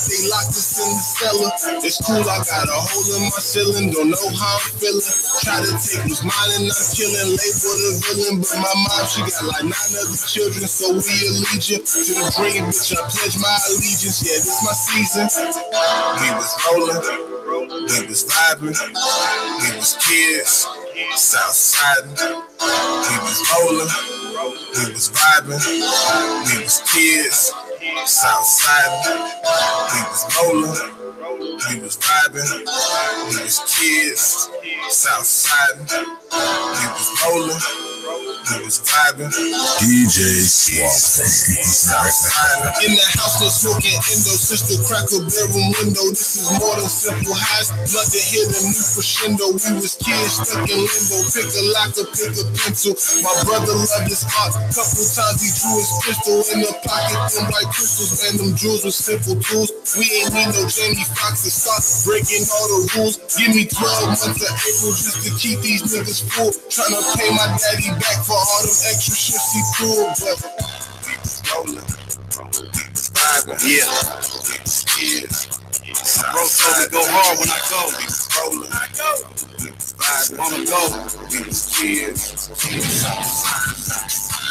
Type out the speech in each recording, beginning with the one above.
They locked us in the cellar. It's cool, I got a hole in my ceiling. Don't know how I'm feeling. Try to take what's mine and I'm killing. Label the villain, but my mom, she got like 9 other children. So we allegiance to the dream, bitch. I pledge my allegiance. Yeah, this my season. We was rolling, we was vibing, we was kids, Southside. We was rolling, we was vibing, we was kids, Southside. We was rolling, we was vibing, we was kids, Southside. We was rolling, we was vibing. DJ Swamp. In the house, they're smoking endo, sister crack a bedroom window. This is more than simple highs. Blood to hit a new crescendo. We was kids stuck in limbo. Pick a locker, pick a pencil. My brother loved his art. Couple times he drew his pistol in the pocket. Them white crystals, man, them jewels with simple tools. We ain't need no Jamie Foxx to start breaking all the rules. Give me 12 months of April just to keep these niggas full. Tryna pay my daddy back for all them extra shifts he pulled. But we was rolling, we was vibing. Yeah, we was kids. Bro told me go hard when I go. We was rolling, I go. We was vibing. Wanna go. We was kids.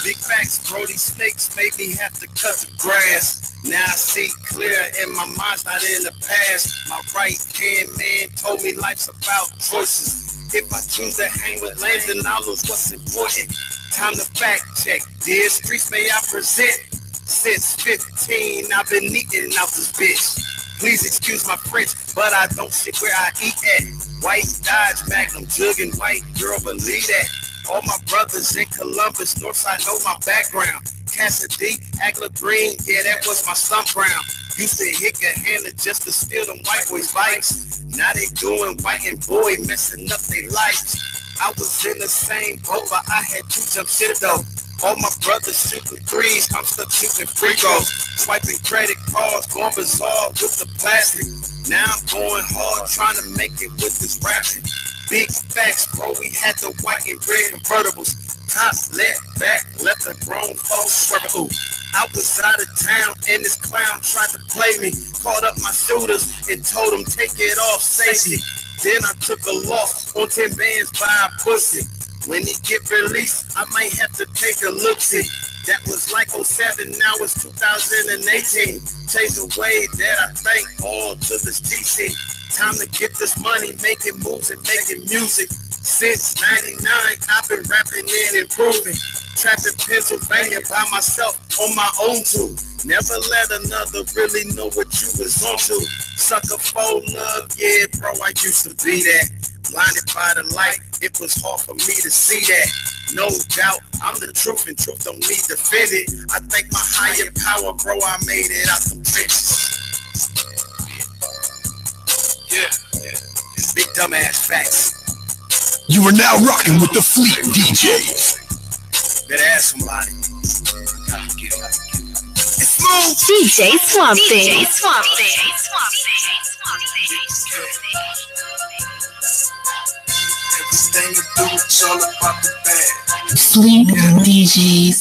Big facts, bro. These snakes made me have to cut the grass. Now I see clear in my mind, not in the past. My right hand man told me life's about choices. If I choose to hang with lanes, then I'll lose what's important. Time to fact check. Dear streets, may I present? Since 15, I've been eating out this bitch. Please excuse my French, but I don't shit where I eat at. White Dodge Magnum, jugging white, girl, believe that. All my brothers in Columbus, Northside know my background. Cassidy, Agla Green, yeah, that was my stump ground. Used to hit a hand just to steal them white boys' bikes. Now they doing white and boy, messing up their lives. I was in the same boat, but I had to jump shit though. All my brothers shooting threes, I'm stuck shooting free throws. Swiping credit cards, going bizarre with the plastic. Now I'm going hard, trying to make it with this rapping. Big facts, bro, we had the white and red convertibles. Top left, back, let the grown folks swerve. Ooh, I was out of town and this clown tried to play me. Caught up my shooters and told them take it off safety. Then I took a loss on 10 bands by a pussy. When he get released, I might have to take a look-see. That was like 07, now it's 2018. Chase the way that I thank all to this GC. Time to get this money, making moves and making music. Since 99, I've been rapping and improving. Trapping Pennsylvania by myself on my own too. Never let another really know what you was on to. Sucker for love, yeah, bro, I used to be that. Blinded by the light, it was hard for me to see that. No doubt, I'm the truth and truth don't need to fit it. I thank my higher power, bro, I made it out some bitches. Yeah, big dumbass facts. You are now rocking with the Fleet DJs. Better ask somebody. It's smooth. DJ Swamp Thing. Everything you do, it's all about the bag. FleetDJs.com.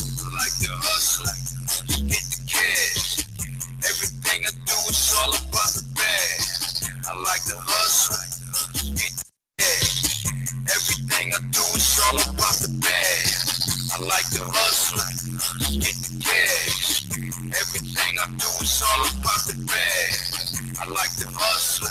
I like the hustle, get the cash. Everything I do, it's all about the bag. I like the hustle, get the cash. Everything I do, it's all about the bag. I like the hustle, get the cash. Everything I do, it's all about the bag. I like the hustle,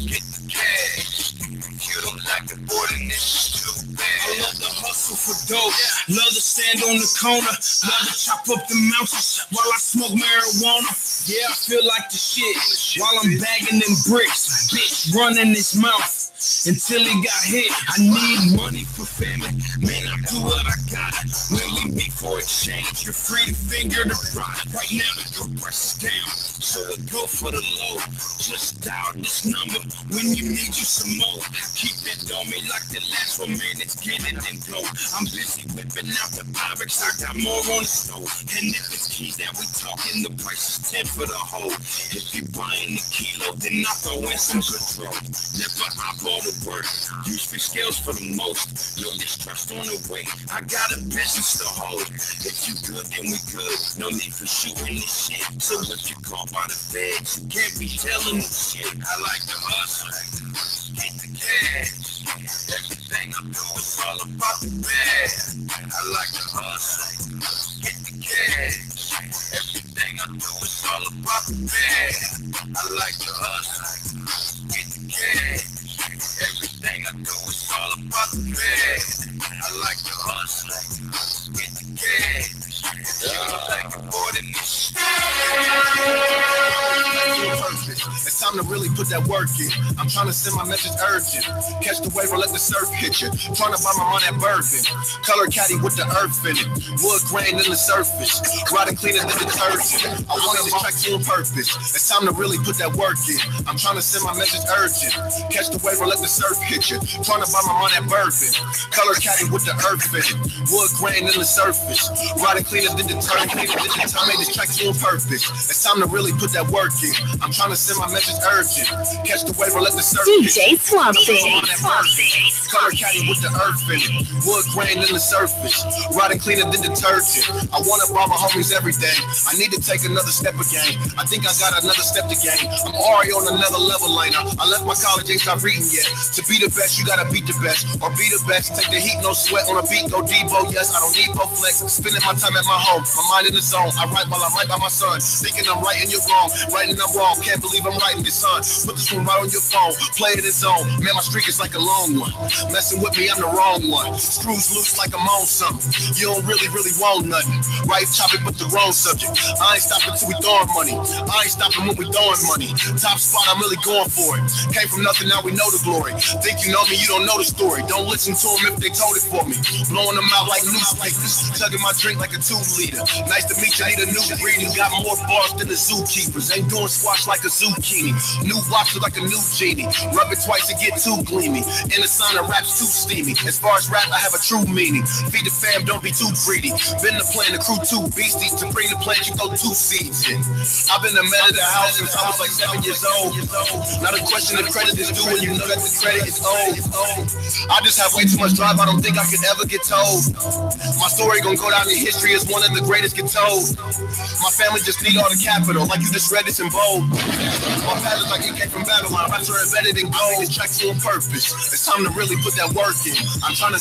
get the cash. If you don't like the boy, then it's too bad. I love the hustle for dope. Love to stand on the corner. Love to chop up the mountains while I smoke marijuana. Yeah, I feel like the shit while I'm bagging them bricks. Bitch running his mouth until he got hit. I need money for family. Man, I do what I got. When we meet for exchange, you're free to finger the pride. Right now, the go press down. So we go for the low. Just dial this number when you need you some more. Keep it on me like the last 4 minutes, get it and blow. I'm busy whipping out the Pyrex, I got more on the stove. And if it's keys that we talking, the price is 10 for the whole. If you buying the kilo, then I throw in some control. Never eyeball the work, use free scales for the most. No distrust on the way, I got a business to hold. If you good, then we good, no need for shooting this shit. So if you caught by the feds, you can't be telling this shit. I like the hustle, get the cash. Everything I do is all about the bag. I like the hustle, get the cash. Everything I do is all about the bag. I like the hustle, get the cash. Everything I do is all about the bag. I like the hustle, get the cash. It's time to really put that work in. I'm trying to send my message urgent. Catch the wave or let the surf hit you. Trying to buy my money at bourbon. Color caddy with the earth in it. Wood grain in the surface. Riding cleaner than detergent. I wanted this track to on purpose. It's time to really put that work in. I'm trying to send my message urgent. Catch the wave or let the surf hit you. Trying to buy my money at bourbon. Color caddy with the earth in it. Wood grain in the surface. Riding cleaner than detergent. I made this track to on purpose. It's time to really put that work in. I'm trying to send my message urgent. Catch the wave or let the surf DJ Swamp Thing. Color caddy with the earth in it. Wood grain in the surface. Riding cleaner than detergent. I wanna buy my homies every day. I need to take another step again. I think I got another step to gain. I'm already on another level later. I left my college, ain't stopped reading yet. To be the best, you gotta beat the best. Or be the best. Take the heat, no sweat. On a beat, go Debo. Yes, I don't need no flex. Spending my time at my home. My mind in the zone. I write while I'm right by my son. Thinking I'm right and you're wrong. Right and I'm wrong. Can't believe I'm writing this, son. Put this one right on your phone. Play it in zone. Man, my streak is like a long one. Messing with me, I'm the wrong one. Screws loose like I'm on something. You don't really want nothing. Right, chop it, but the wrong subject. I ain't stopping till we throwing money. I ain't stopping when we throwing money. Top spot, I'm really going for it. Came from nothing, now we know the glory. Think you know me, you don't know the story. Don't listen to them if they told it for me. Blowing them out like newspapers. Tugging my drink like a 2-liter. Nice to meet you, need a new breeding. Got more bars than the zookeepers. Ain't doing squash like a zucchini. New watch like a new genie. Rub it twice and get too gleamy. In the sauna, rap's too steamy. As far as rap, I have a true meaning. Feed the fam, don't be too greedy. Been the plan, the crew too beasties. To bring the plant, you go 2 seeds in. I've been the man of the house since I was like 7 years old. Not a question of credit is due when you know that the credit is owed. I just have way too much drive, I don't think I could ever get told. My story gonna go down in history as one of the greatest get told. My family just need all the capital, like you just read this in bold. My past is like it came from Babylon, raps are embedded in gold. This track's on purpose, it's time to really put that work in. I'm trying to...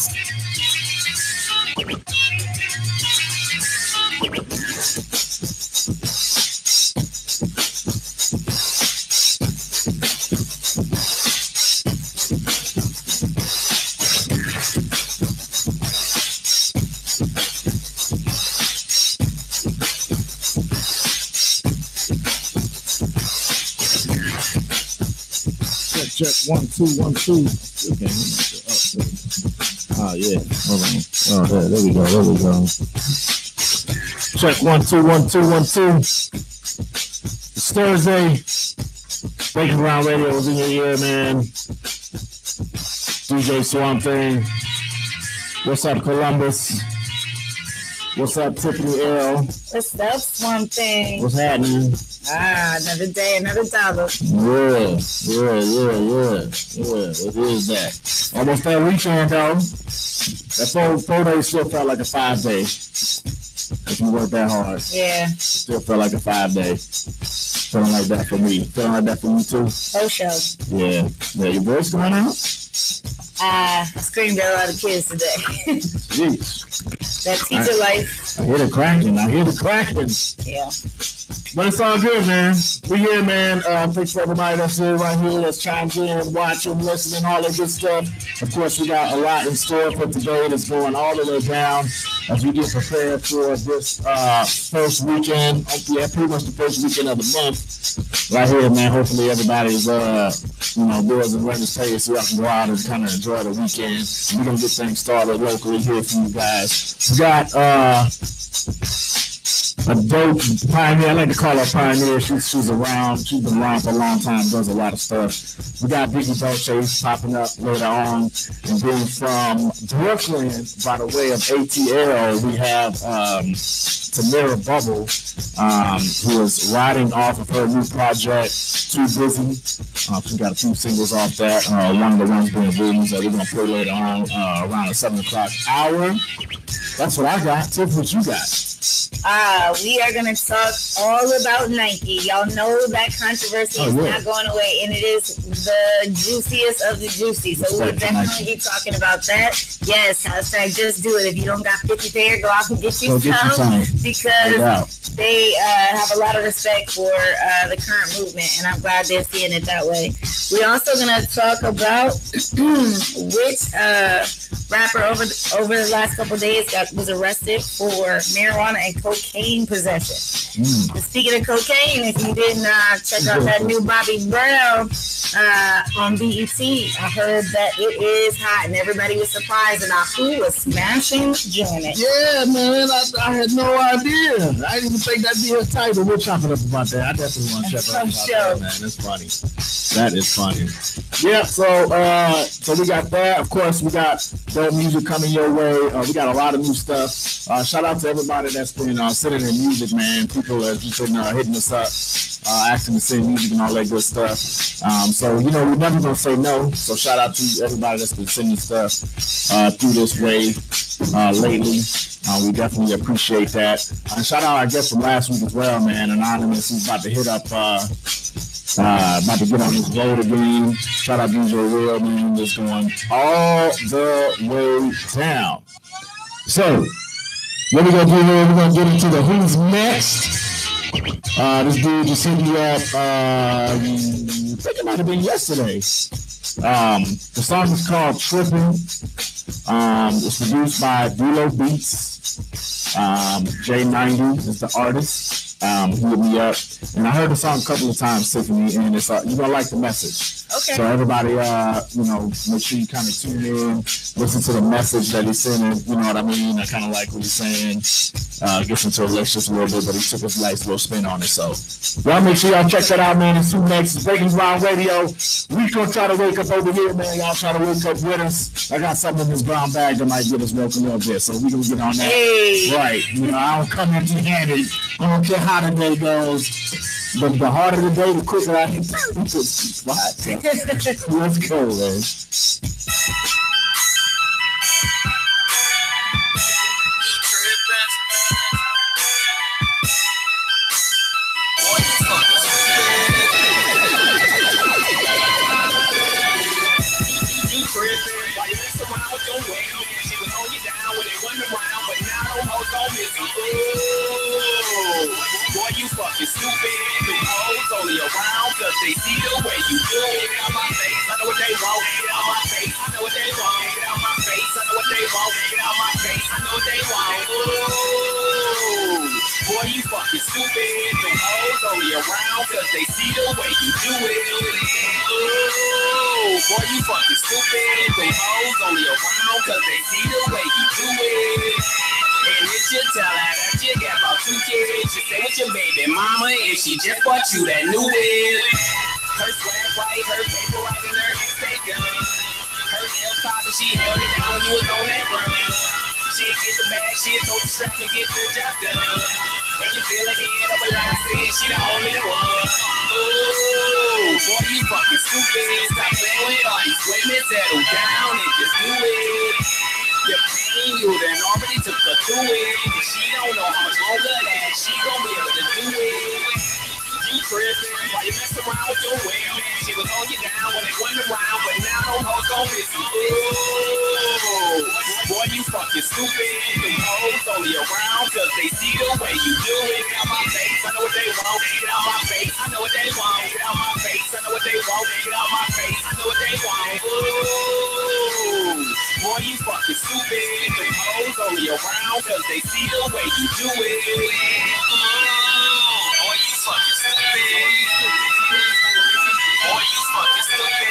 Check 1 2 1 2. Okay. Oh yeah. Hold on. Oh there we go. Check 1 2 1 2 1 2. It's Thursday. Breaking Ground Radio is in your ear, man. DJ Swamp Thing. What's up, Columbus? What's up, Tiffany L? What's up, Swamp Thing? What's happening? Another day, another dollar. Yeah. What is that? Almost that weekend, though. That 4 days still felt like a 5 day. If you work that hard. Yeah. It still felt like a 5 day. Feeling like that for me. Feeling like that for you, too? For sure. Yeah. Your voice going out? I screamed at a lot of kids today. Jeez. That teacher life. I hear the cracking. Yeah. But it's all good, man. We here, man. Thanks for everybody that's here right here, that's chimed in, watching, listening, all that good stuff. Of course, we got a lot in store for today that's going all the way down as we get prepared for this first weekend. Yeah, pretty much the first weekend of the month. Right here, man. Hopefully everybody's, bills and rent is paid so y'all can go out and kind of enjoy the weekend. We're going to get things started locally here for you guys. We got a dope pioneer. I like to call her pioneer. She's around. She's been around for a long time. Does a lot of stuff. We got Biggie Dolce popping up later on, and then from Brooklyn, by the way of ATL, we have Tamira Bubble, who is riding off of her new project, Too Busy. She got a few singles off that. One of the ones being Williams that we're gonna play later on around the 7 o'clock hour. That's what I got. Tiff, what you got? We are going to talk all about Nike. Y'all know that controversy is not going away, and it is the juiciest of the juicy. So we'll definitely be talking about that. Yes, hashtag just do it. If you don't got 50 there, go out and get you some, because they have a lot of respect for the current movement, and I'm glad they're seeing it that way. We're also going to talk about which rapper over the last couple of days was arrested for marijuana and cocaine possession. Speaking of cocaine, if you didn't check out that new Bobby Brown on BET, I heard that it is hot, and everybody was surprised about who was smashing Janet. Yeah, man, I had no idea. I didn't even think that'd be a title. We'll chop it up about that. I definitely want to check out about that, man. That's funny. That is funny. Yeah, so we got that. Of course, we got dope music coming your way. We got a lot of new stuff. Shout out to everybody that's been sending in music, man. People have just been hitting us up, asking to send music and all that good stuff. So, you know, we're never going to say no. So shout out to everybody that's been sending stuff through this way lately. We definitely appreciate that. Shout out, I guess, from last week as well, man. Anonymous, who's about to hit up, about to get on his road again. Shout out DJ Real, man. Just going all the way down. So, what we're going to do here, we're going to get into the who's next. This dude just hit me up, I think it might have been yesterday. The song is called Trippin'. It's produced by Dulo Beats. J90 is the artist. He hit me up, and I heard the song a couple of times, Tiffany, and it's you're gonna like the message. Okay. So everybody, you know, make sure you kind of tune in, listen to the message that he's sending. You know what I mean? I kind of like what he's saying. Gets into a relationship a little bit, but he took his nice little spin on it. So y'all make sure y'all check that out, man. It's who next? It's Breaking Ground Radio. We gonna try to wake up over here, man. Y'all try to wake up with us. I got something in this brown bag that might get us woke a little bit, so we gonna get on that. Hey. Right. You know, I don't come empty-handed. I don't care how the day goes. But the harder the day, the quicker I can just let's go, man. Stupid, the hoes only around cause they see the way you do it. Get out my face, I know what they want. Get out my face, I know what they want. Get out my face, I know what they want. Get out my face, I know what they want. Ooh, boy, you fucking stupid. The hoes only around cause they see the way you do it. Ooh, boy, you fucking stupid. The hoes only around cause they see the way you do it. And it's your tell her that you got about 2 kids. You say it's your baby mama, and she just bought you that new wig. Her swag white, her paper white, and her hair stay done. Her nails poppin', she held it down when you was on that run. She get the bag, she told the strap to get the job done. And you feel like head up a line, saying she the only one. Ooh, boy, you fucking stupid. Stop playing with all these women, settle down and just do it. You're paying you, then already took her through it. And she don't know how much longer that she gon' be able to do it. You trippin', while you mess around with your whale, man. She was on you down when they went around, but now no hoes gon' miss you. Ooh, boy, you fucking stupid. The hoes only around cause they see the way you do it. Get out my face, I know what they want. Get out my face, I know what they want. Get out my face, I know what they want. Get out my face, I know what they want. Ooh, boy, you fucking stupid. The hoes only around cause they see the way you do it. Boy, you fucking stupid. Boy, you fucking stupid.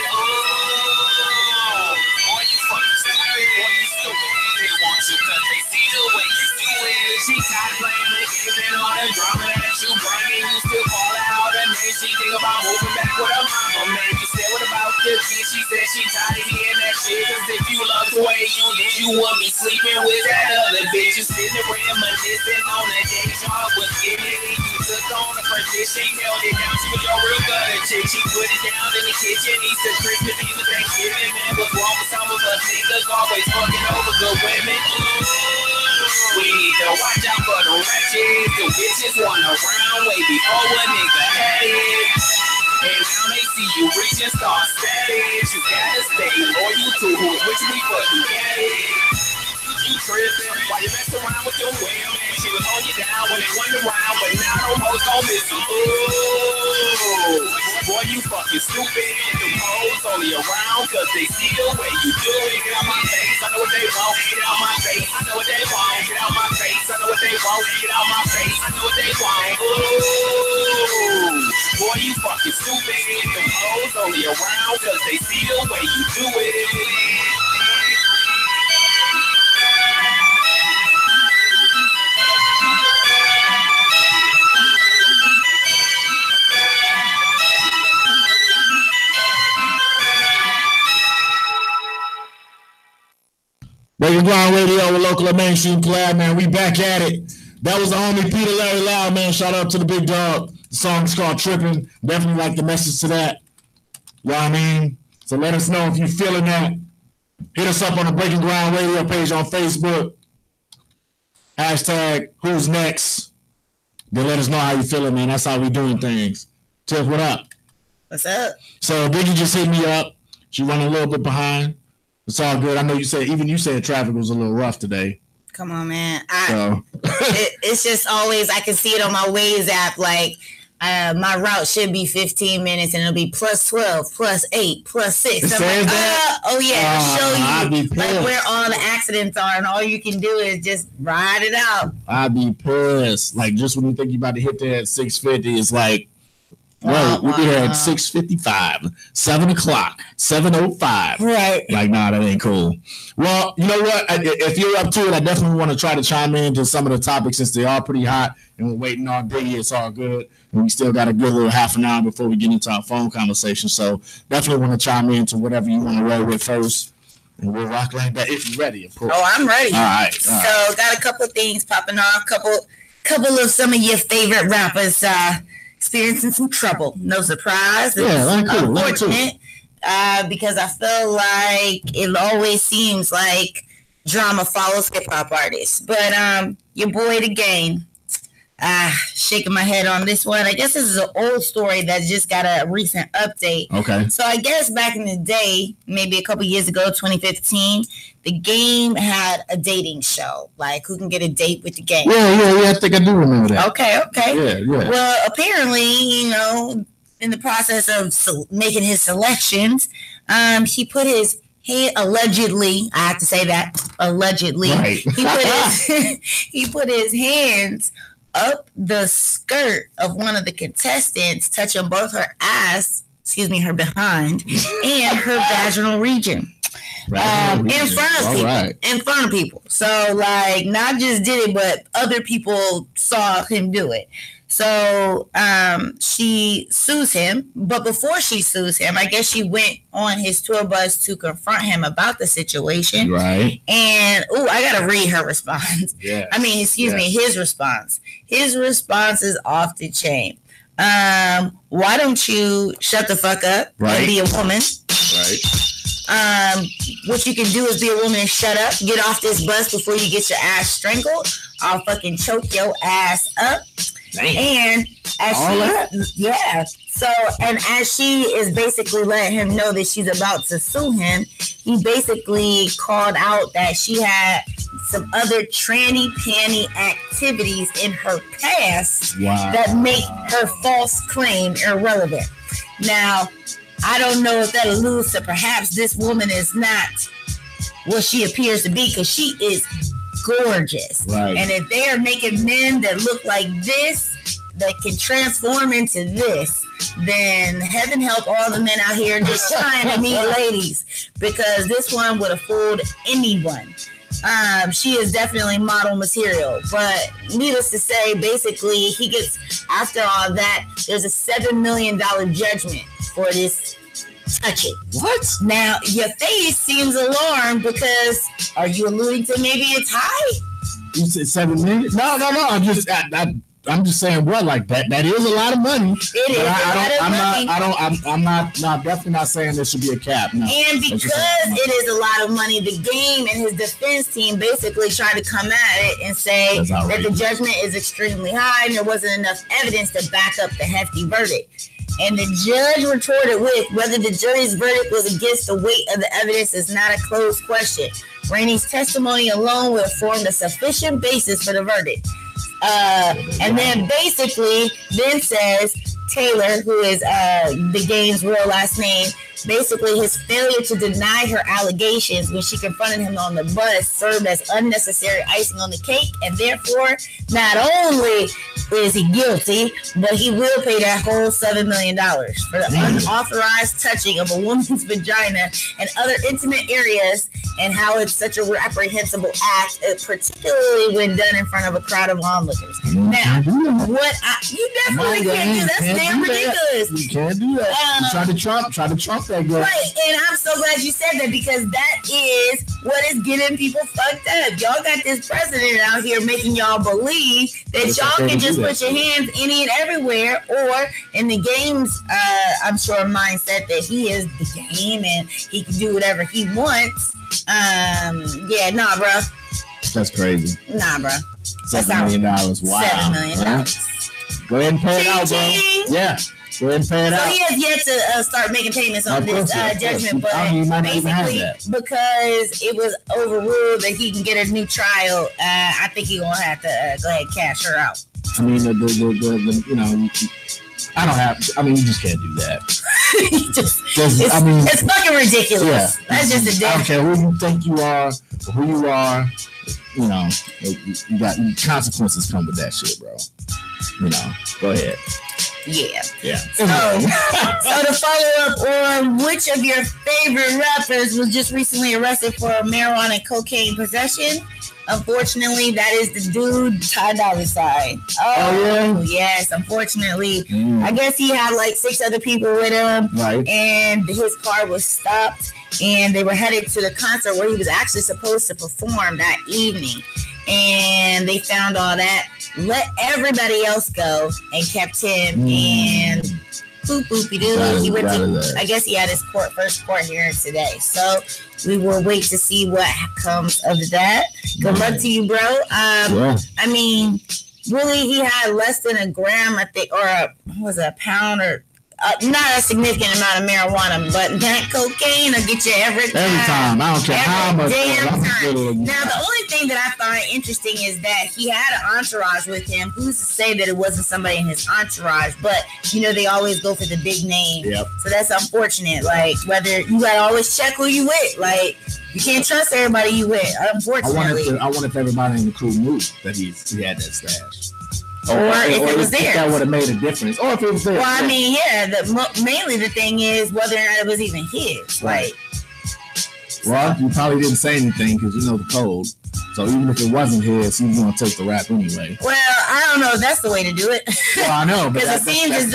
Boy, you fucking stupid. Boy, you stupid. They want you cause they see the way you do it. She tired playing the game and all the shit. Cause if you love the way you did, you want me sleeping with that other bitch. You sitting reminiscing on that day job was getting. You took on the first dish, she held it down. She was your real gutter chick. She put it down in the kitchen. Easter, Christmas, even Thanksgiving. Man, what's wrong with some of us niggas? Always fucking over good women. We need to watch out for the ratchets. The bitches want to round way before a nigga had it. And now they see you rich and start status. You gotta stay loyal to who which we fucking get it. You tripping while you mess around with your whale, man. She was on you down when they went around, but now no hoes gon' miss you. Ooh, boy, you fucking stupid. The hoes only around cause they see the way you do it. Get out my face, I know what they want. Get out my face, I know what they want. Get out my face, I know what they want. Get out my face, I know what they want. Ooh, boy, you fucking stupid. The hoes only around cause they see the way you do it. Breaking Ground Radio with local and mainstream collab, man. We back at it. That was the homie Peter Larry Loud, man. Shout out to the big dog. The song's called Trippin'. Definitely like the message to that. You know what I mean? So let us know if you're feeling that. Hit us up on the Breaking Ground Radio page on Facebook. Hashtag who's next. Then let us know how you feeling, man. That's how we doing things. Tiff, what up? What's up? So Biggie just hit me up. She running a little bit behind. It's all good. I know you said traffic was a little rough today. Come on, man. It's just always, I can see it on my Waze app. Like my route should be 15 minutes and it'll be plus 12, plus 8, plus 6. I'm like, oh yeah, I'll show you like where all the accidents are, and all you can do is just ride it out. I'd be pissed. Like just when you think you about to hit there at 6:50, it's like, right, we'll be here at 6:55, 7 o'clock, 7:05. Right. Like, nah, that ain't cool. Well, you know what? If you're up to it, I definitely want to try to chime into some of the topics since they are pretty hot and we're waiting all day. It's all good. And we still got a good little half an hour before we get into our phone conversation. So definitely want to chime into whatever you want to roll with first. And we'll rock like that if you're ready, of course. Oh, I'm ready. All right. So got a couple of things popping off. Couple of some of your favorite rappers experiencing some trouble. No surprise. Yeah, it's unfortunate because I feel like it always seems like drama follows hip hop artists. But your boy The Game, shaking my head on this one. I guess this is an old story that just got a recent update. Okay. So I guess back in the day, maybe a couple years ago, 2015, The Game had a dating show, like Who Can Get a Date with The Game. Yeah. I think I do remember that. Okay. Yeah. Well, apparently, in the process of making his selections, he put his hand, allegedly, I have to say that, allegedly, right. he put his hands up the skirt of one of the contestants, touching both her her behind, and her vaginal region. In front of people. So, like, not just did it, but other people saw him do it. So, she sues him. But before she sues him, I guess she went on his tour bus to confront him about the situation. Right. And, I got to read her response. Yeah. His response. His response is off the chain. Why don't you shut the fuck up and be a woman? Right. What you can do is be a woman and shut up. Get off this bus before you get your ass strangled. I'll fucking choke your ass up. Damn. And as she is basically letting him know that she's about to sue him, he basically called out that she had some other tranny panty activities in her past that make her false claim irrelevant. Now, I don't know if that alludes to perhaps this woman is not what she appears to be, because she is gorgeous. Right. And if they are making men that look like this, that can transform into this, then heaven help all the men out here just trying to meet ladies, because this one would have fooled anyone. She is definitely model material, but needless to say, basically he gets, after all that, there's a $7 million judgment for this touch it. What? Now, your face seems alarmed because are you alluding to maybe it's high? You said 7 million? No. I'm just saying, what, like that is a lot of money. It is a lot of money. I'm definitely not saying there should be a cap. No. And because it is a lot of money, the game and his defense team basically tried to come at it and say that the judgment is extremely high and there wasn't enough evidence to back up the hefty verdict. And the judge retorted with, whether the jury's verdict was against the weight of the evidence is not a closed question. Rainey's testimony alone would have formed a sufficient basis for the verdict. And then basically says Taylor, who is the game's real last name, basically his failure to deny her allegations when she confronted him on the bus served as unnecessary icing on the cake, and therefore not only is he guilty, but he will pay that whole $7 million for the unauthorized touching of a woman's vagina and other intimate areas, and how it's such a reprehensible act, particularly when done in front of a crowd of onlookers. Now, you definitely can't do that. That's damn ridiculous. You can't do that. Try to trump that girl. Right, and I'm so glad you said that, because that is what is getting people fucked up. Y'all got this president out here making y'all believe that y'all can just put your hands any and everywhere, or in the game's I'm sure mindset that he is the game and he can do whatever he wants. Yeah, nah, bro. That's crazy. Nah, bro. $7 million. Wow. $7 million. Go ahead and pay it out, bro. Yeah. Go ahead and pay it out. So he has yet to start making payments on this judgment, but basically because it was overruled that he can get a new trial, I think he's gonna have to go ahead and cash her out. I mean, the you just can't do that. It's fucking ridiculous. Yeah, that's just a I don't care who you think you are, or who you are. You know, you got consequences come with that shit, bro. You know, go ahead. Yeah. So to follow up on which of your favorite rappers was just recently arrested for marijuana and cocaine possession, unfortunately, that is the dude Ty Dolla $ign. Oh yeah. Yes, unfortunately, I guess he had like 6 other people with him, right? And his car was stopped, and they were headed to the concert where he was actually supposed to perform that evening. And they found all that, let everybody else go, and kept him. And boopy-doo. He went to, I guess he had his first court hearing today. So we will wait to see what comes of that. Good luck to you, bro. I mean, really, he had less than a gram, I think, or a pound, or not a significant amount of marijuana, but that cocaine will get you every time. I don't care how much. Damn time. Now, the only thing that I find interesting is that he had an entourage with him. Who's to say that it wasn't somebody in his entourage? But, you know, they always go for the big name. Yep. So that's unfortunate. Like, whether you got to always check who you with. Like, you can't trust everybody you with, unfortunately. I wonder if everybody in the crew knew that he had that stash. Or if it was there. That would have made a difference. Or if it was there. Well, I mean, mainly the thing is whether or not it was even his. Right. Well, you probably didn't say anything because you know the code. So even if it wasn't his, he was going to take the rap anyway. Well, I don't know if that's the way to do it. Well, I know. Because it seems as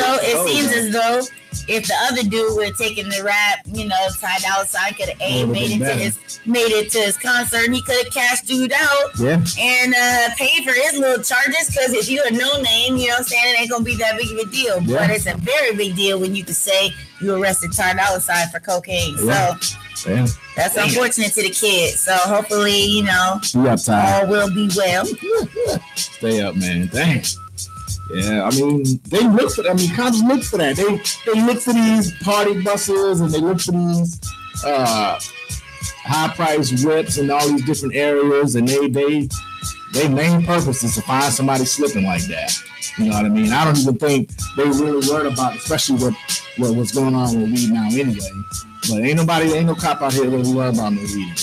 though if the other dude would have taken the rap, you know, Ty Dolla $ign could have made it to his concert, and he could have cashed dude out and paid for his little charges. Because if you're a no name, you know what I'm saying, it ain't gonna be that big of a deal. Yeah. But it's a very big deal when you can say you arrested Ty Dolla $ign for cocaine. Yeah. So that's unfortunate to the kid. So hopefully, you know, all will be well. Stay up, man. Dang. Yeah, I mean, they look for. Cops look for that. They look for these party buses, and they look for these high price whips in all these different areas, and they main purpose is to find somebody slipping like that. You know what I mean? I don't even think they really worried about, especially what's going on with weed now anyway. But ain't no cop out here really worried about no weed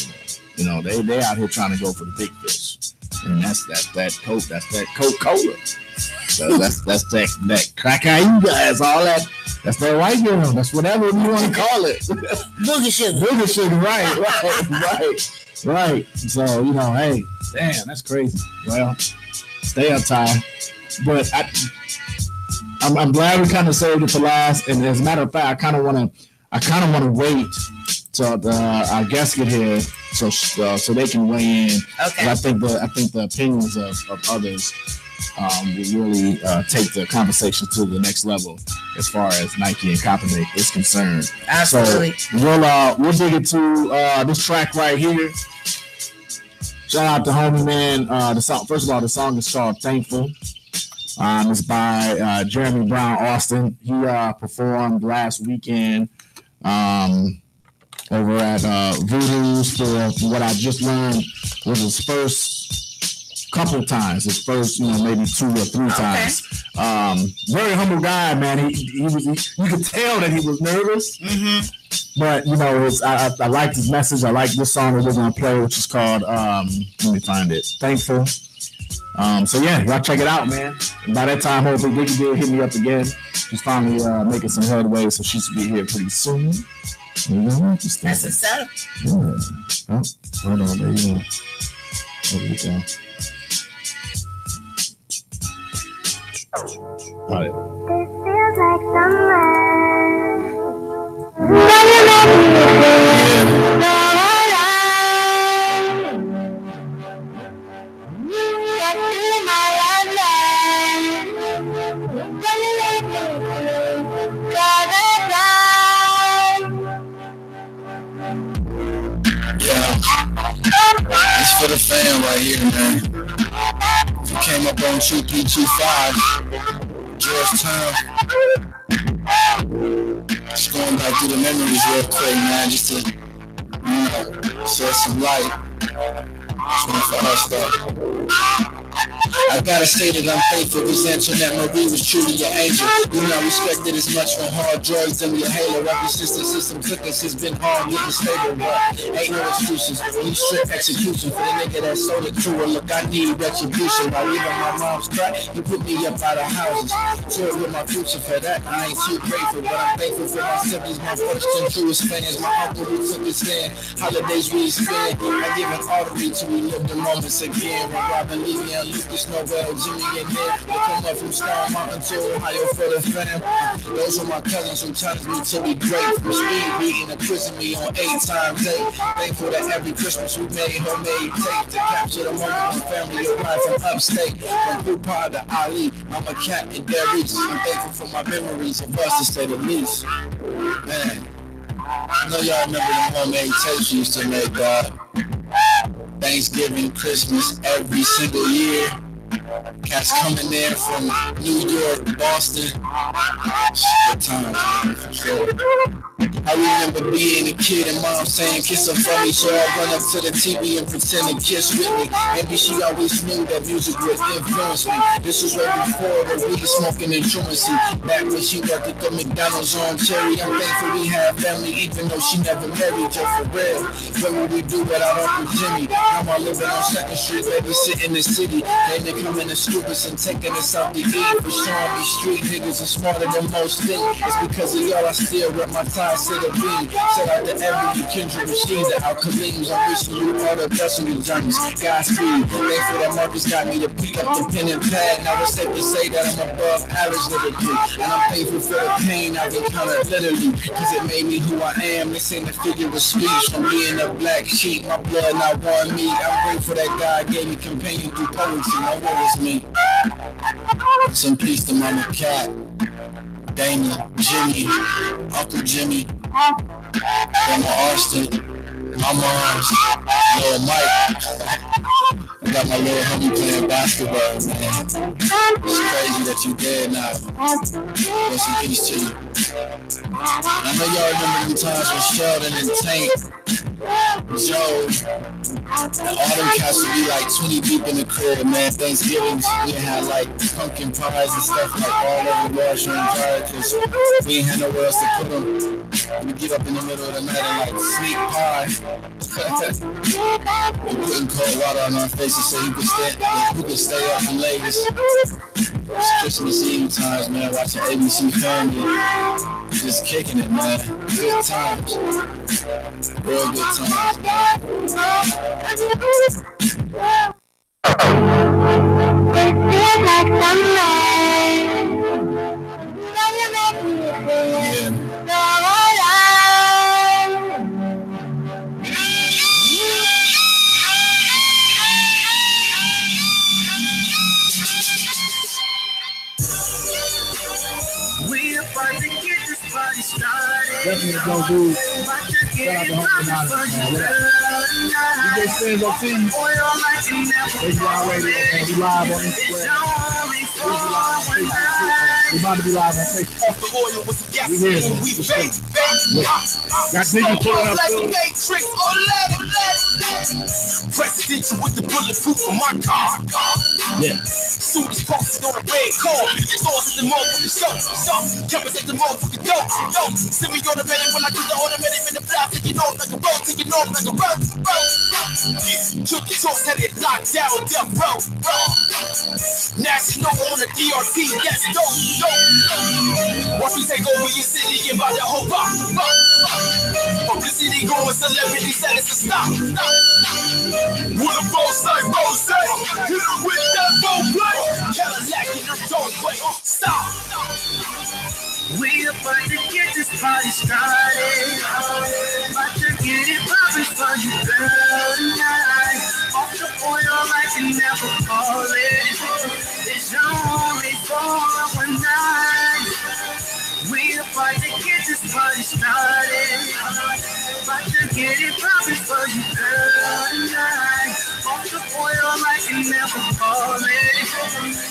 anymore. You know, they out here trying to go for the big fish, and that's that Coca-Cola. So that's that cocaine guys, all that. That's that white girl. That's whatever you want to call it. Boogie sugar. Right. So, you know, hey, damn, that's crazy. Well, stay up, Ty. But I'm glad we kind of saved it for last. And as a matter of fact, I kind of want to I kind of want to wait till our guests get here so they can weigh in. Okay. I think the opinions of others will really take the conversation to the next level as far as Nike and Kaepernick is concerned. Absolutely. So we'll dig into this track right here. Shout out to homie man. The song, first of all, the song is called "Thankful." It's by Jeremy Brown Austin. He performed last weekend over at Voodoo's for what I just learned was his first couple times. His first, maybe 2 or 3 times. Very humble guy, man. He was. You could tell that he was nervous. Mm-hmm. But I liked his message. I like this song that we're gonna play, which is called let me find it. Thankful. So yeah, y'all check it out, man. And by that time, hopefully Vicky will hit me up again. She's finally making some headway, so she should be here pretty soon. That's what's up. Yeah. Oh, hold on, there you go. There we go. Got it. This feels like summer. It's for the fam right here, man. You came up on 2325, Georgetown. Just going back through the memories real quick, man, just to, shed some light. It's one for us, though. I gotta say that I'm thankful because Antoinette Marie was truly your angel. You know, I respected as much from hard drugs and your halo. Ever since the system took us, it's been hard with the stable, but ain't no excuses. Only strict execution for the nigga that sold it to her. Look, I need retribution. While leaving my mom's crack, you put me up out of houses. Toured with my future for that. I ain't too grateful, but I'm thankful for my siblings, my first and truest fans. My uncle who took his stand. Holidays we spend. I give an artery to relive the moments again. When Robin Lee and Lucas Nobel, Jimmy and Nick, they come up from Star Mountain to Ohio for the fam. Those are my cousins who challenge me to be great. From speed reading and prison me on 8 times 8. Thankful that every Christmas we made homemade tape to capture the moment when family arrived from upstate. From Pupa to Ali, I'm a cat in their reaches. I'm thankful for my memories of us to say the least. Man, I know y'all remember the homemade tapes we used to make, Thanksgiving, Christmas, every single year. Cats coming there from New York, Boston. Good times, man, for sure. I remember being a kid and mom saying kiss her for me, so I run up to the TV and pretend to kiss with me. Maybe she always knew that music would influence me. This was right before the weed smoking and truancy. Back when she worked at the McDonald's on Cherry. I'm thankful we had family even though she never married, just for real. What would we do without Uncle Jimmy? Now I'm living on 2nd Street, babysitting in the city. Then they come in the stupid and taking us out to eat. For showing me street niggas are smarter than most think. It's because of y'all I still rep my ties to the beat. Shout out to every Kendrick Rashid, the Alkalims. I'm wishing you all the best on your journeys. Godspeed. Thankful that Marcus got me to pick up the pen and pad. Now it's safe to say that I'm above average lyrically. And I'm thankful for the pain I've encountered literally. Cause it made me who I am. This ain't a figure of speech. From being a black sheep, my blood not one me. I'm grateful that God gave me companion through poetry. No one is me. Some peace to Mama Cat, Dana, Jimmy, Uncle Jimmy, Grandma Austin, my mom's, Lil Mike. I got my little homie playing basketball, man. It's crazy that you dead now. Rest in peace to you. I know y'all remember the times when Sheldon and Tank, Joe, and all them cats would be like 20 deep in the crib, man. Thanksgivings, we had like pumpkin pies and stuff like all over the washroom dryer because we ain't had nowhere else to put them. We get up in the middle of the night and like sneak pie. We putting cold water on our faces so you could stay up the latest. It's Christmas Eve times, man. Watching ABC Family. Just kicking it, man. Good times. Real good times, man. about to get this party started. Definitely go do. Shout out to Hope Anonymous, man. We just stand up to you. It's Ground Radio, man. We live on Instagram. We about to be live on Facebook. We here. Got niggas pulling up too. Presidential with the bulletproof for my car. Yeah. Suit is posted on a red car. Stores at the motherfucking show. Cameras at the motherfucking door. Send me on the minute when I get the automatic in the block. Taking off like a road, taking off like a road. Took the choice, had it locked down, death row. National on the DRT, that's dope. Once we take over your city and buy the whole block. Publicity going, celebrity status to stop. With a boss like Rose, hit him with that bow play. Cadillac in the roadway, stop. We about to get this party started. About to get it poppin' for you, girl, tonight. Off the oil like you never call it. It's only for one night. We about to get this party started. About to get it poppin' for you, girl, tonight. Off the oil like you never call it.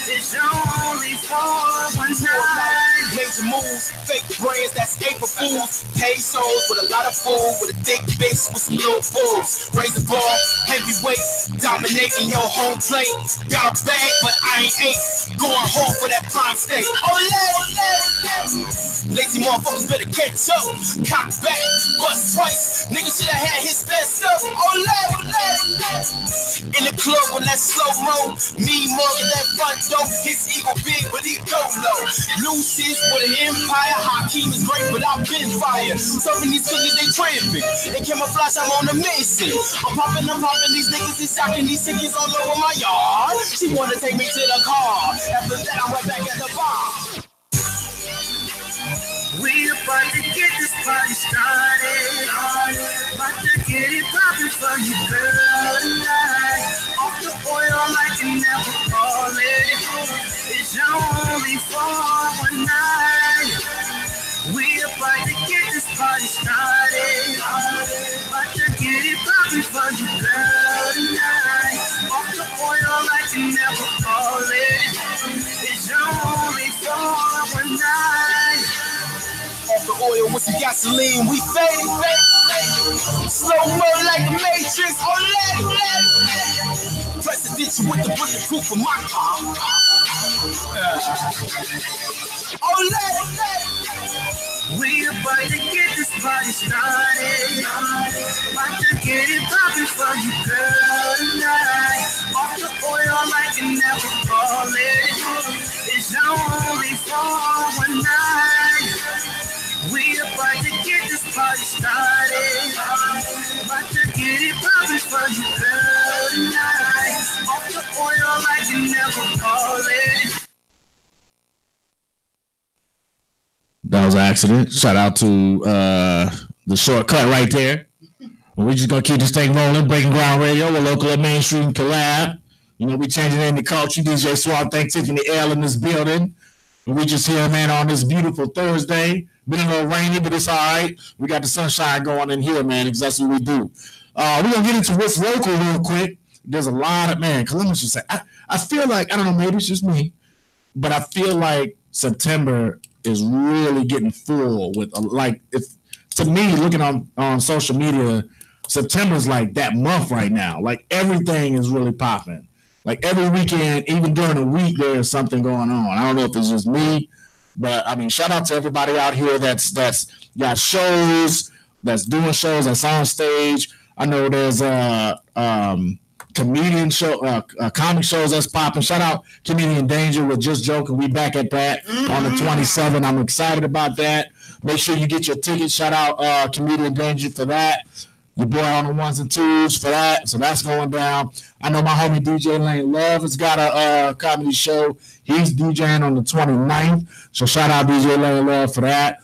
It's only for one night. Major moves, fake brands, that's April Fools. Pesos with a lot of food, with a thick base with some little fools. Raise the bar, heavyweight, dominating your home plate. Got a bag, but I ain't ate. Going home for that prime steak. Lazy motherfuckers better catch up. Cock back, bust twice. Nigga should have had his best up. In the club with that slow-mo. Me mugging that front door. His ego big, but he go low. Lucius with an empire. Hakeem is great, but I've been fired. Serving these cookies, they tramping. They camouflage, I'm on a mission. I'm popping these niggas and shocking these tickets all over my yard. She wanna take me to the car. After that, I'm right back at the bar. We about to get this party started. About to get it poppin' for you, girl, tonight. Off the oil like you never call it. It's only for one night. We about to get this party started. About to get it poppin' for you, girl, tonight. Off the oil like you never call it. It's only for one night. Off the oil with some gasoline, we fade. Slow-mo like the Matrix, Presidential with the bulletproof for my car. We about to get this party started. About to get it poppin' for you, girl, tonight. Off the oil like you never call it. It's only for one night. We about to get this party started. About to get it poppin' for you, girl, tonight. Off the oil like you never call it. That was an accident. Shout out to the shortcut right there. We're just gonna keep this thing rolling. Breaking Ground Radio, a local and mainstream collab. You know, we changing it into culture. DJ Swamp, thanks Tiffany L in this building. And we just here, man, on this beautiful Thursday. Been a little rainy, but it's all right. We got the sunshine going in here, man. Because that's what we do. We're gonna get into what's local real quick. There's a lot of Columbus just say I feel like, I don't know, maybe it's just me, but I feel like September is really getting full with to me, looking on social media, September's like that month right now. Like everything is really popping. Like every weekend, even during the week, there's something going on. I don't know if it's just me, but I mean, shout out to everybody out here that's got shows, that's doing shows, that's on stage. I know there's comedian show, comic shows that's popping. Shout out Comedian Danger with Just Joking. We back at that on the 27th. I'm excited about that. Make sure you get your tickets. Shout out Comedian Danger for that. Your boy on the ones and twos for that. So that's going down. I know my homie DJ Lane Love has got a comedy show. He's DJing on the 29th. So shout out DJ Lane Love for that.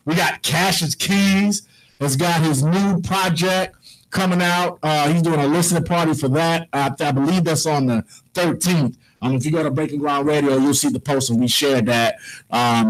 We got Cassius Keys has got his new project coming out. He's doing a listening party for that. I believe that's on the 13th. If you go to Breaking Ground Radio, you'll see the post, and we shared that.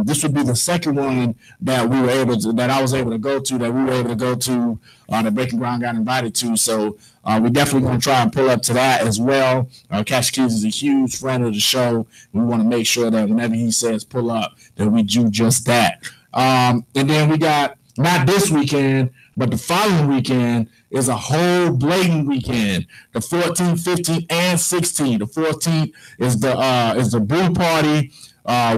This would be the second one that we were able to, that I was able to go to, that we were able to go to, that Breaking Ground got invited to. So we definitely going to try and pull up to that as well. Cash Keys is a huge friend of the show. We want to make sure that whenever he says pull up, that we do just that. And then we got, not this weekend, but the following weekend is a whole blatant weekend. The 14th, 15th, and 16th. The 14th is the brew party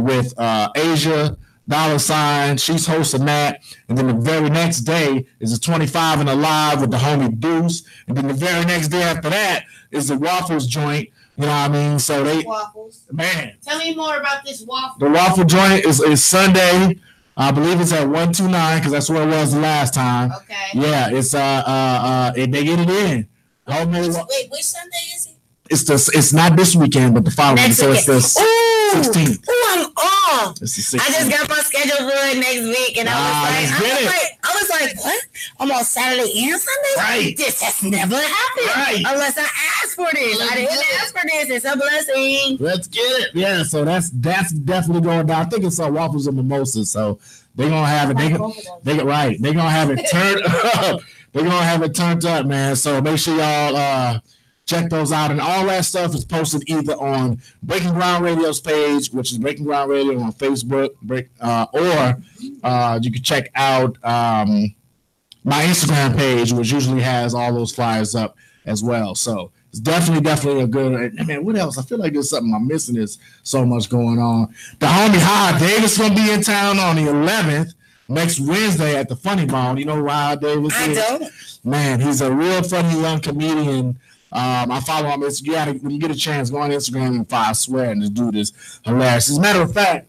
with Asia $. She's hosting that. And then the very next day is the 25 and Alive with the homie Deuce. And then the very next day after that is the Waffles joint. You know what I mean? So they waffles. Man. Tell me more about this waffle. The waffle joint is Sunday. I believe it's at 129 because that's where it was the last time. Okay. Yeah, it's they get it in. Wait, which Sunday is it? It's not this weekend, but the following. Next so weekend. It's the 16th. Ooh, I'm off. It's the 16th. I just got my schedule for it next week, and I was like, what? I'm on Saturday and Sunday? Right. This has never happened. Right. Unless I asked for this. I didn't ask for this. It's a blessing. Let's get it. Yeah, so that's definitely going down. I think it's waffles and mimosas, so they're gonna have it. They're gonna have it turned up. They're gonna have it turned up, man. So make sure y'all check those out, and all that stuff is posted either on Breaking Ground Radio's page, which is Breaking Ground Radio on Facebook, or you can check out my Instagram page, which usually has all those flyers up as well. So it's definitely a good. And man, what else? I feel like there's something I'm missing. There's so much going on. The homie Howard Davis gonna be in town on the 11th. Next Wednesday at the Funny Bone. You know who Howard Davis is? I don't. Man, he's a real funny young comedian. I follow him. When you get a chance, go on Instagram and follow. I swear, and this dude is hilarious. As a matter of fact,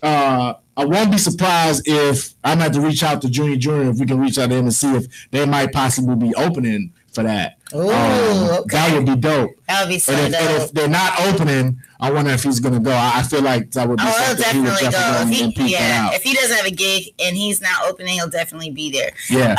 I won't be surprised if I'm going to reach out to Junior, if we can reach out to him and see if they might possibly be opening for that. Ooh, okay. That would be dope. That would be so and dope. if they're not opening, I wonder if he's gonna go. I feel like that would be something he would definitely go and peep that out. If he doesn't have a gig and he's not opening, he'll definitely be there. Yeah.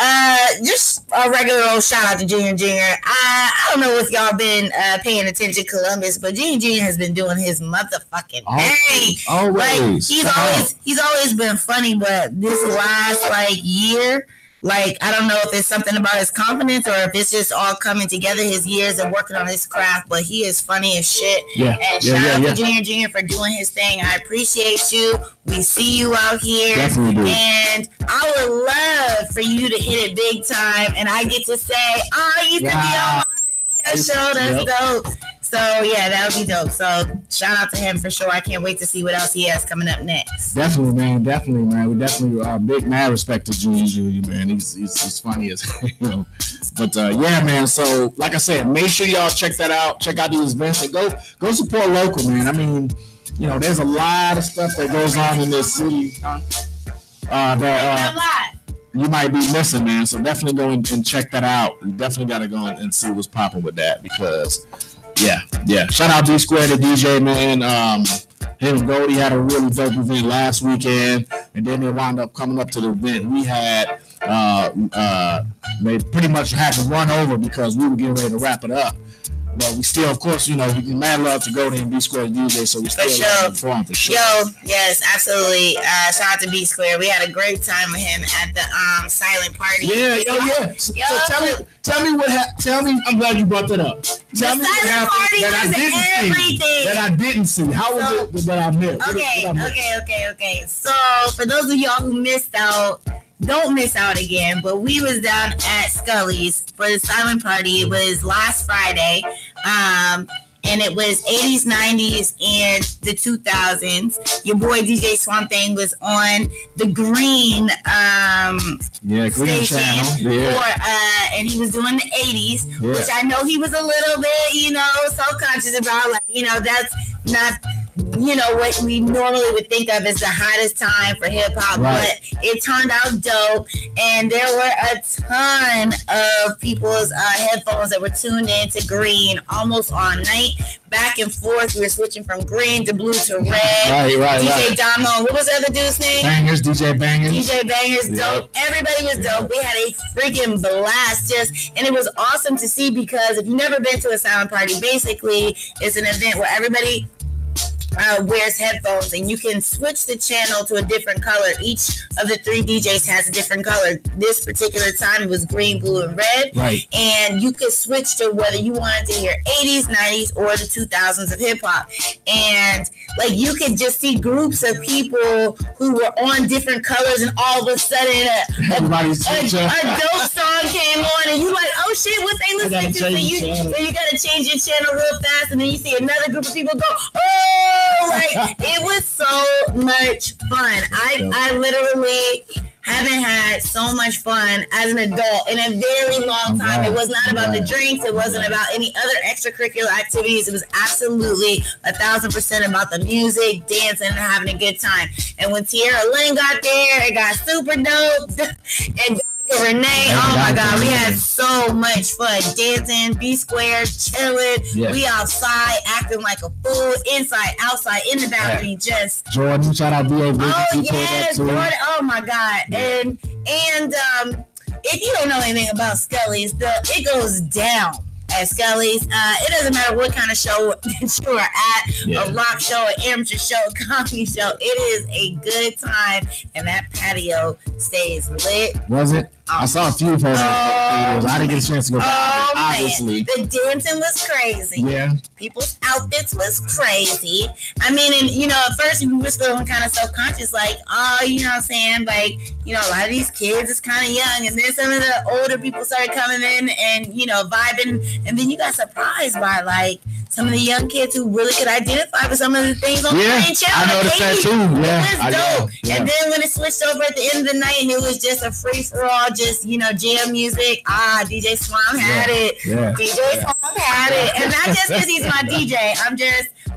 Just a regular old shout out to Junior. I don't know if y'all been paying attention to Columbus, but Junior has been doing his motherfucking thing. Always. Like he's always been funny, but this last year. I don't know if it's something about his confidence or if it's just all coming together, his years of working on his craft, but he is funny as shit. Yeah. And shout out to Junior for doing his thing. I appreciate you. We see you out here. Definitely do. And I would love for you to hit it big time. And I get to say, you can be on my show. That's dope. So, yeah, that would be dope. So, shout out to him for sure. I can't wait to see what else he has coming up next. Definitely, man. We definitely big mad respect to Junior, man. He's funny as hell. But, yeah, man. So, like I said, make sure y'all check that out. Check out these events and go support local, man. I mean, there's a lot of stuff that goes on in this city that you might be missing, man. So, definitely go and check that out. You definitely got to go and see what's popping with that because... Yeah. Shout out D Square, the DJ, man. Him and Goldie had a really dope event last weekend, and then they wound up coming up to the event we had. They pretty much had to run over because we were getting ready to wrap it up. But we still, of course, we mad love to go there and B Square DJ, so we still perform for sure. Yes, absolutely. Shout out to B Square. We had a great time with him at the silent party. Yeah. So tell me what happened. Tell me, I'm glad you brought that up. Tell me what happened that I didn't see. How was it that I missed? Okay. So for those of y'all who missed out, don't miss out again, but we was down at Scully's for the silent party. It was last Friday, and it was 80s, 90s, and the 2000s. Your boy DJ Swamp Thing was on the Green Green station and he was doing the 80s, which I know he was a little bit, self-conscious about, that's not you know, what we normally would think of as the hottest time for hip hop, Right. but it turned out dope. And there were a ton of people's headphones that were tuned in to green almost all night, back and forth. We were switching from green to blue to red. Right. DJ Damo, what was the other dude's name? Bangers, DJ Bangers. DJ Bangers, Yep. dope. Everybody was dope. We had a freaking blast, and it was awesome to see, because if you've never been to a silent party, basically it's an event where everybody wears headphones, and you can switch the channel to a different color. Each of the 3 DJs has a different color. This particular time it was green, blue, and red. Right. And you could switch to whether you wanted to hear 80s, 90s, or the 2000s of hip hop. And like you could just see groups of people who were on different colors, and all of a sudden a dope song came on, and you like, oh shit, what they listening to? So you gotta change your channel real fast, and then you see another group of people go, oh, like it was so much fun. I literally haven't had so much fun as an adult in a very long time. It was not about the drinks. It wasn't about any other extracurricular activities. It was absolutely 1,000% about the music, dancing, and having a good time. And when Tierra Lynn got there, it got super dope. And Renee, oh my God, we had so much fun dancing, B-squared, chilling. Yeah. We outside acting like a fool, inside, outside, in the balcony, just Jordan, shout out B.A. Oh yes, Jordan, oh my God. Yeah. And if you don't know anything about Skelly's, it goes down at Skelly's. It doesn't matter what kind of show you are at, a rock show, an amateur show, a comedy show. It is a good time, and that patio stays lit. Was it? I saw a few photos. I didn't get a chance to go back. Obviously, the dancing was crazy. Yeah, people's outfits was crazy. I mean, and you know, at first we was feeling kind of self-conscious, like, oh, you know what I'm saying? Like, you know, a lot of these kids is kind of young, and then some of the older people started coming in and, you know, vibing, and then you got surprised by like some of the young kids who really could identify with some of the things on the main channel. I noticed that too. Yeah, it was dope. Yeah. And then when it switched over at the end of the night, and it was just a free for all, just, you know, jam music. DJ Swam had it. Yeah. DJ Swam had it, and not just because he's my DJ.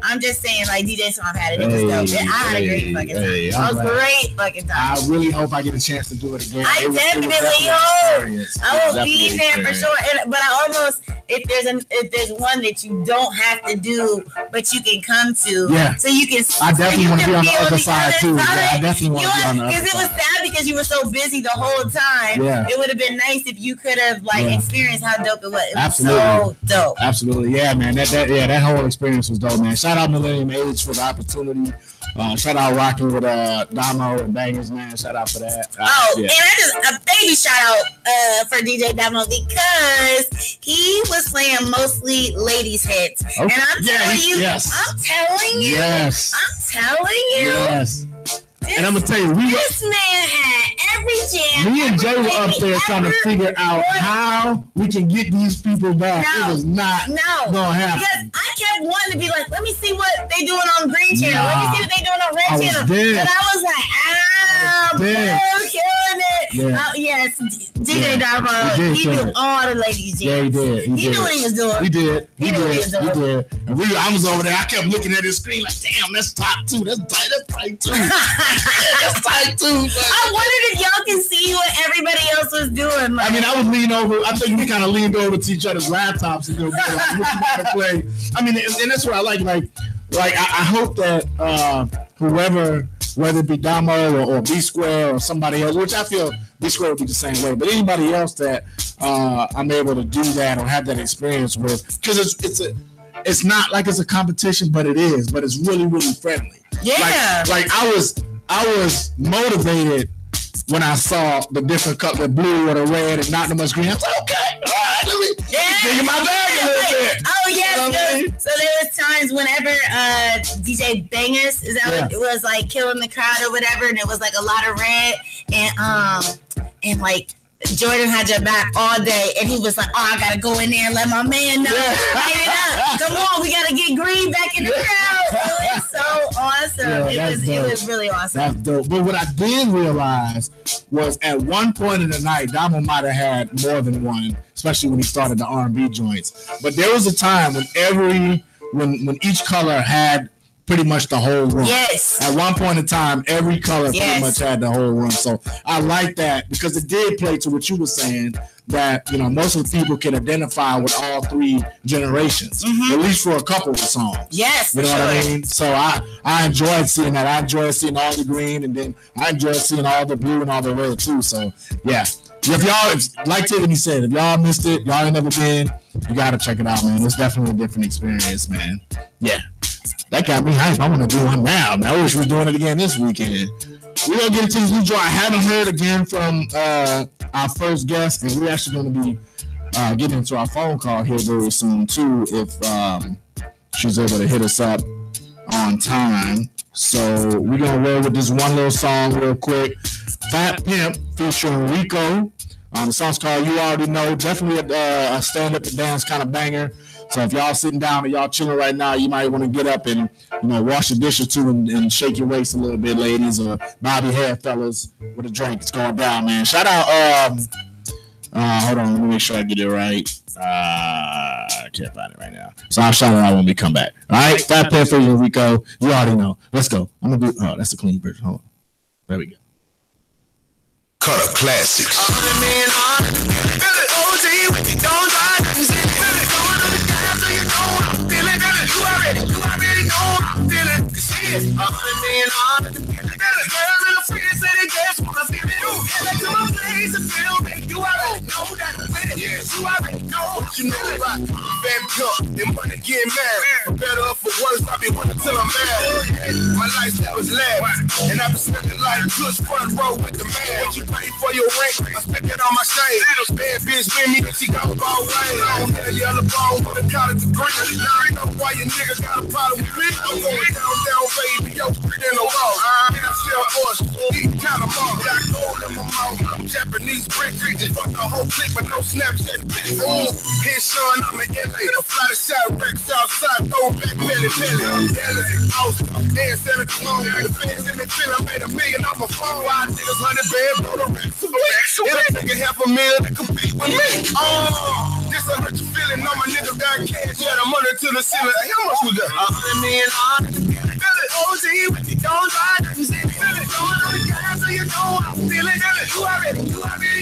I'm just saying, like, DJ Swam had it. It was dope. I had a great fucking time. It was great fucking time. I really hope I get a chance to do it again. I definitely hope. I will be there for sure. But I almost, if there's one that you don't have to do, but you can come to, so you can. I definitely want to be on the other side too. I definitely want to be on the other side. Because it was sad because you were so busy the whole time. Yeah. It would have been nice if you could have experienced how dope it was. It Absolutely. was so dope. Absolutely. Yeah, man. That whole experience was dope, man. Shout out Millennium Age for the opportunity. Shout out rocking with Damo and Bangers, man. Shout out for that. And I just a baby shout out for DJ Damo, because he was playing mostly ladies' hits. Okay. And I'm telling you, Yes. And I'm gonna tell you, this man had every jam. Me and Jay were up there trying to figure out how we can get these people back. It was not gonna happen. Because I kept wanting to be like, let me see what they doing on Green Channel. Let me see what they doing on Red Channel. And I was like, bro, killing it. Yeah. Yes, DJ Damo, he did all the ladies' jams. Yeah, he did. He knew what he was doing. He did. He knew what he was doing. And I was over there. I kept looking at his screen like, damn, that's top 2. That's tight 2. That's tight 2. I wondered if y'all can see what everybody else was doing. Like, I mean, I was leaning over. I think we kind of leaned over to each other's laptops and go, like, what you got to play. I mean, and that's what I like. Like I hope that whoever, whether it be Damo or B Square or somebody else, which I feel B Square would be the same way, but anybody else that I'm able to do that or have that experience with, because it's not like it's a competition, but it is. But it's really, really friendly. Yeah. Like I was motivated when I saw the different color, the blue or the red, and not that much green. I was like, okay, all right, let me dig in my bag a little bit. Oh yes. So there was times whenever DJ Bangers it was like killing the crowd or whatever, and it was like a lot of red, and like Jordan had your back all day, and he was like, oh, I gotta go in there and let my man know. Light it up. Come on, we gotta get Green back in the crowd. It was so awesome. It was really awesome. That's dope. But what I did realize was at one point in the night, Damo might have had more than one, especially when he started the R&B joints. But there was a time when each color had pretty much the whole room. Yes. At one point in time, every color pretty much had the whole room. So I like that because it did play to what you were saying, that most of the people can identify with all three generations, at least for a couple of songs. Yes, you know what I mean. So I enjoyed seeing that. I enjoyed seeing all the green, and then I enjoyed seeing all the blue and all the red too. So yeah, if y'all, like Tiffany said, if y'all missed it, y'all ain't never been, you gotta check it out, man. It's definitely a different experience, man. Yeah, that got me hyped. I want to do one now. Man, I wish we were doing it again this weekend. We're going to get into this new joint. I haven't heard again from our first guest, and we're actually going to be getting into our phone call here very soon, too, if she's able to hit us up on time. So we're going to roll with this one little song real quick. Fat Pimp featuring Rico. The song's called You Already Know. Definitely a stand-up and dance kind of banger. So if y'all sitting down and y'all chilling right now, you might want to get up and wash the dishes too and shake your waist a little bit, ladies, or bob your hair, fellas, with a drink. It's going down, man. Shout out. Hold on, let me make sure I get it right. I can't find it right now, so I'll shout it out when we come back. All right, Fat Pimp for Rico. You already know. Let's go. I'm gonna do. Oh, that's a clean version. Hold on. There we go. Color Classics. You know about Van Cup and money getting married. For better or for worse, I be wanting till I'm mad. My lifestyle is lavish, and I been spending like good front row with the man. What you pay for your rent? I spent it on my shame. Bad bitch with me, she got a ball way. I don't have a yellow ball with a college degree. Now I know why your nigga got a problem with me. I'm going down, baby, yo, straight in the wall. And I sell horse, eat kind of mom. Got gold in my mouth, I'm Japanese brick. Fuck the whole clique, but no Snapchat. Here, son, I'm an LA. A fly to shot, Rex outside, throw back, belly. Dance in the clone, the fans in the field, I made $1 million off my phone. 5 niggas, 100 band, blow the racks away. It'll take $500,000 to compete with me. This I hurt you feeling, all my niggas got cash, yeah, the money to the ceiling. Hey, how much we got? $100 million. Feel it, OG, when you don't ride, you see me. Feel it, going on the gas, so you know I'm feeling it. You already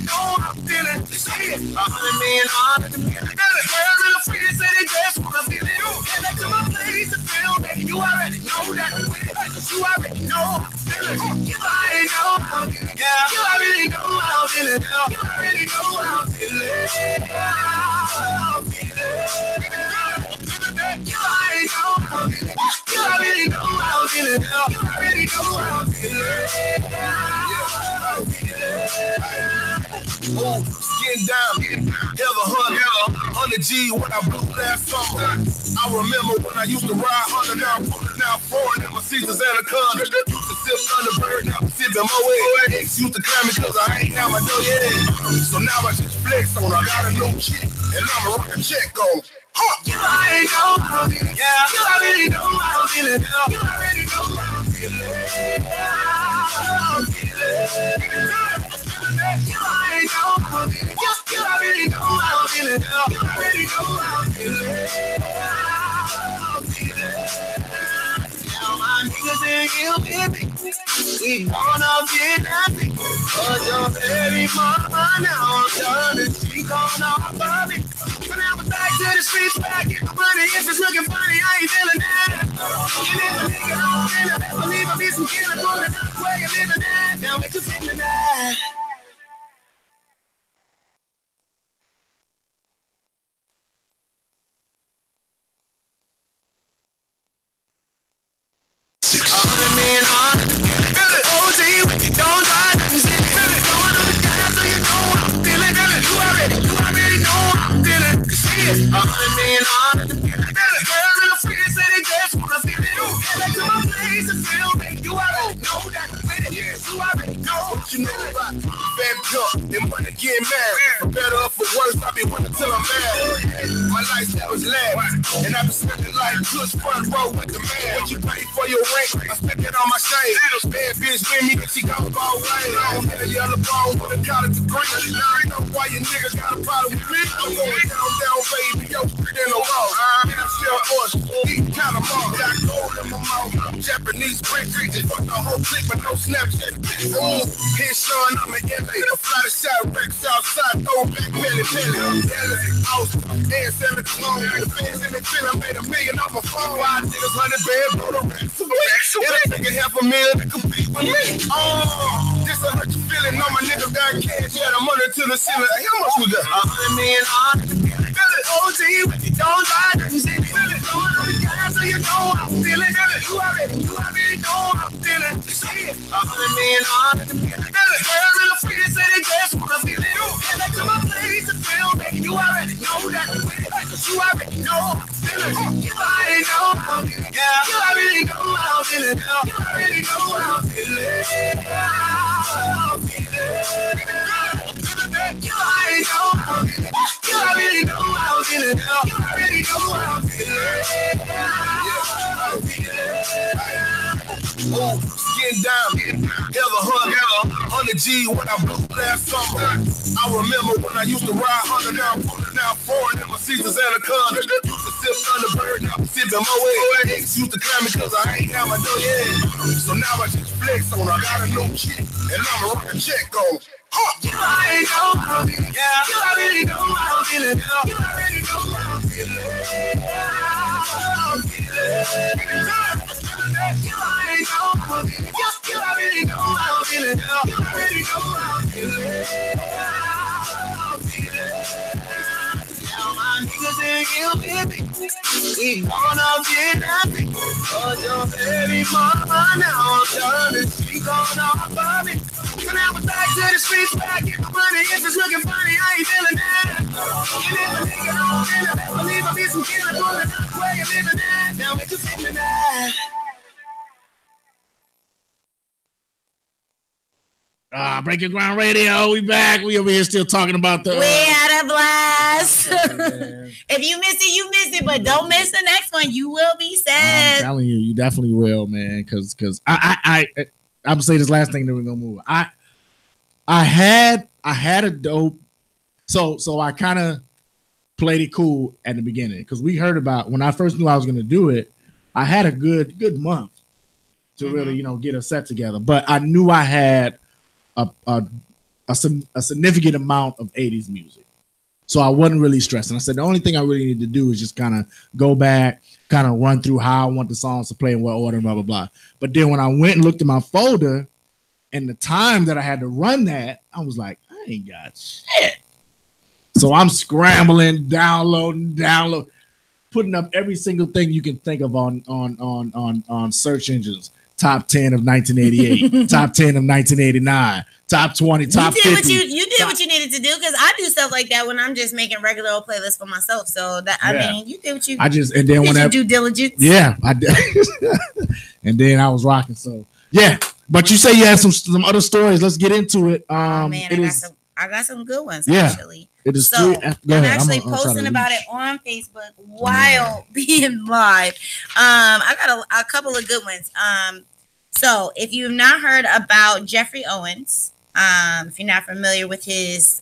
know I'm feeling it. See it, $100 million. Feel it, girl, in the free city, just wanna feel it. And back to my place to feel it. You already know that I'm with it. You already know I'm feeling it. You already know I'm feeling it. Yeah, you already know I'm feeling it. You already know I'm feeling it. I'm feeling it. You already know I'm feeling it. You already know I'm feeling it. You already know I'm feeling it. I'm feeling it. Skin down, ever 100 G when I blew last summer. I remember when I used to ride 100 now 4 and my Caesar's Anaconda. Used to sip Thunderbird, now I'm sipping Moet. Ex used to climb me cause I ain't have my dough yet. So now I just flex on, I got a new chick, and I'ma rock a check on. You already know I'm feeling it. Yeah. You already know I'm feeling it. You already know I'm feeling it. I'm feeling it. You already know I'm feeling it. You already know I'm feeling it. You already know I'm feeling it. I'm feeling it. Now my niggas and you, baby, we gonna get happy. Cause your baby mama now I'm done. She gone off of me. But now we're back to the streets, back in the money. If it's looking funny, I ain't feeling that. You live a nigga, I don't feel it. Believe I be some killer, going the way you living that. Now make you feel that. $100 million. Feel it, OG, when you don't ride, you see it. Feel it, going on the gas, so you know I'm feeling it. You already know I'm feeling it. You see it, $100 million. Feel it, girl, in the free city, just wanna feel it. Get back to my place and feel me. You already know that I'm with it. You already know what you know about Van Cup and money getting married. For better or for worse, I be wanting till I'm mad. My lifestyle is lavish, and I been spending like good front row with the man. What you pay for your rent? I spent it on my shade. Bad bitch with me, she got a ball way. I on in a yellow bone with a college degree. Now I know why you niggas got a problem with me. I'm going down, baby, yo, in the wall. I'm still horse, eat kind of mom. Got gold in my mouth, Japanese print creatures. Fuck the whole clique, but no Snapchat. Ooh, here, son, I'm an MA. A fly the shot, Rex outside, throw back, belly. I was and 7 long, the fans in the fin, I made $1 million off my phone. 5 niggas, 100 band, bro, the racks. It'll take a $500,000 to compete with me. Oh, this a hurt you feeling. All my niggas got cash, yeah, I'm under to the ceiling. Hey, how much was that? $100 million. Feel it, OG, when you don't lie, you see me. Feel it, going on the gas, so you know I'm feeling. Feel it, you already know I'm feeling. You see it, $100 million. Feel it, girl, in the free, say they just wanna feel it. And back to my place to feel, baby, you already know that. You already know I'm feeling. You already know I'm feeling. Yeah, you already know I'm feeling. You already know I'm feeling. I'm feeling. You already know I'm feeling. You already know I'm feeling. You already know I'm feeling. I'm feeling. Oh, skin down, ever 100 G when I blew last summer. I remember when I used to ride 100 down, pulling down foreign in my Caesar's Anaconda. Used to sip Thunderbird, now I'm sipping my way. Ex used to climb me cause I ain't have my dough yet. So now I just flex on, I got a new chick, and I'ma rock a check on. You already know how I'm feeling. Yeah. You already know how I'm feeling. You already know how I'm feeling. I'm feeling. You already know how I'm feeling. You already know how I'm feeling. You already know how I'm feeling. I'm feeling. Now my niggas ain't guilty. We wanna get happy. Cause your baby mama now trying to speak on our baby. So now we're back to the streets, back in the money. If it's looking funny, I ain't feeling that. And if a nigga don't feel it, believe I'll be some killer doing the way you're living that. Now make you feeling that. Breaking Ground Radio, we back. We over here still talking about the. We had a blast. If you missed it, you missed it, but don't miss the next one. You will be sad. I'm telling you, you definitely will, man. Because I'm gonna say this last thing, then we're gonna move. I had a dope. So I kind of played it cool at the beginning because we heard about when I first knew I was gonna do it. I had a good month to really get a set together, but I knew I had a significant amount of 80s music. So I wasn't really stressing. I said the only thing I really need to do is just kind of go back, kind of run through how I want the songs to play in what order, blah, blah, blah. But then when I went and looked at my folder and the time that I had to run that, I was like, I ain't got shit. So I'm scrambling, downloading, putting up every single thing you can think of on search engines. Top 10 of 1988, top 10 of 1989, top 20, top 50. You did what you needed to do because I do stuff like that when I'm just making regular old playlists for myself. So that I mean, you did what you. And then when did your due diligence. Yeah, I did. And then I was rocking. So yeah, but you say you had some other stories. Let's get into it. Man, I got some good ones actually. It is so I'm actually posting about it on Facebook while being live. I got a couple of good ones. So if you've not heard about Jeffrey Owens, if you're not familiar with his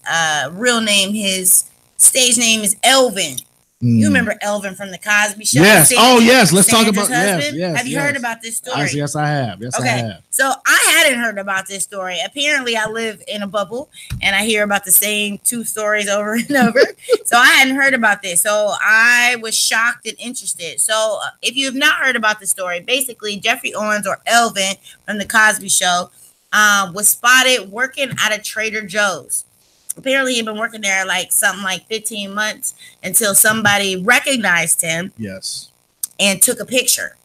real name, his stage name is Elvin. You remember Elvin from the Cosby Show? Yes. Yes. Let's talk about yes. Have you heard about this story? Yes, I have. I have. So I hadn't heard about this story. Apparently, I live in a bubble and I hear about the same 2 stories over and over. So I hadn't heard about this. So I was shocked and interested. So if you have not heard about the story, basically Jeffrey Owens or Elvin from the Cosby Show was spotted working at a Trader Joe's. Apparently he'd been working there like 15 months until somebody recognized him. Yes. And took a picture.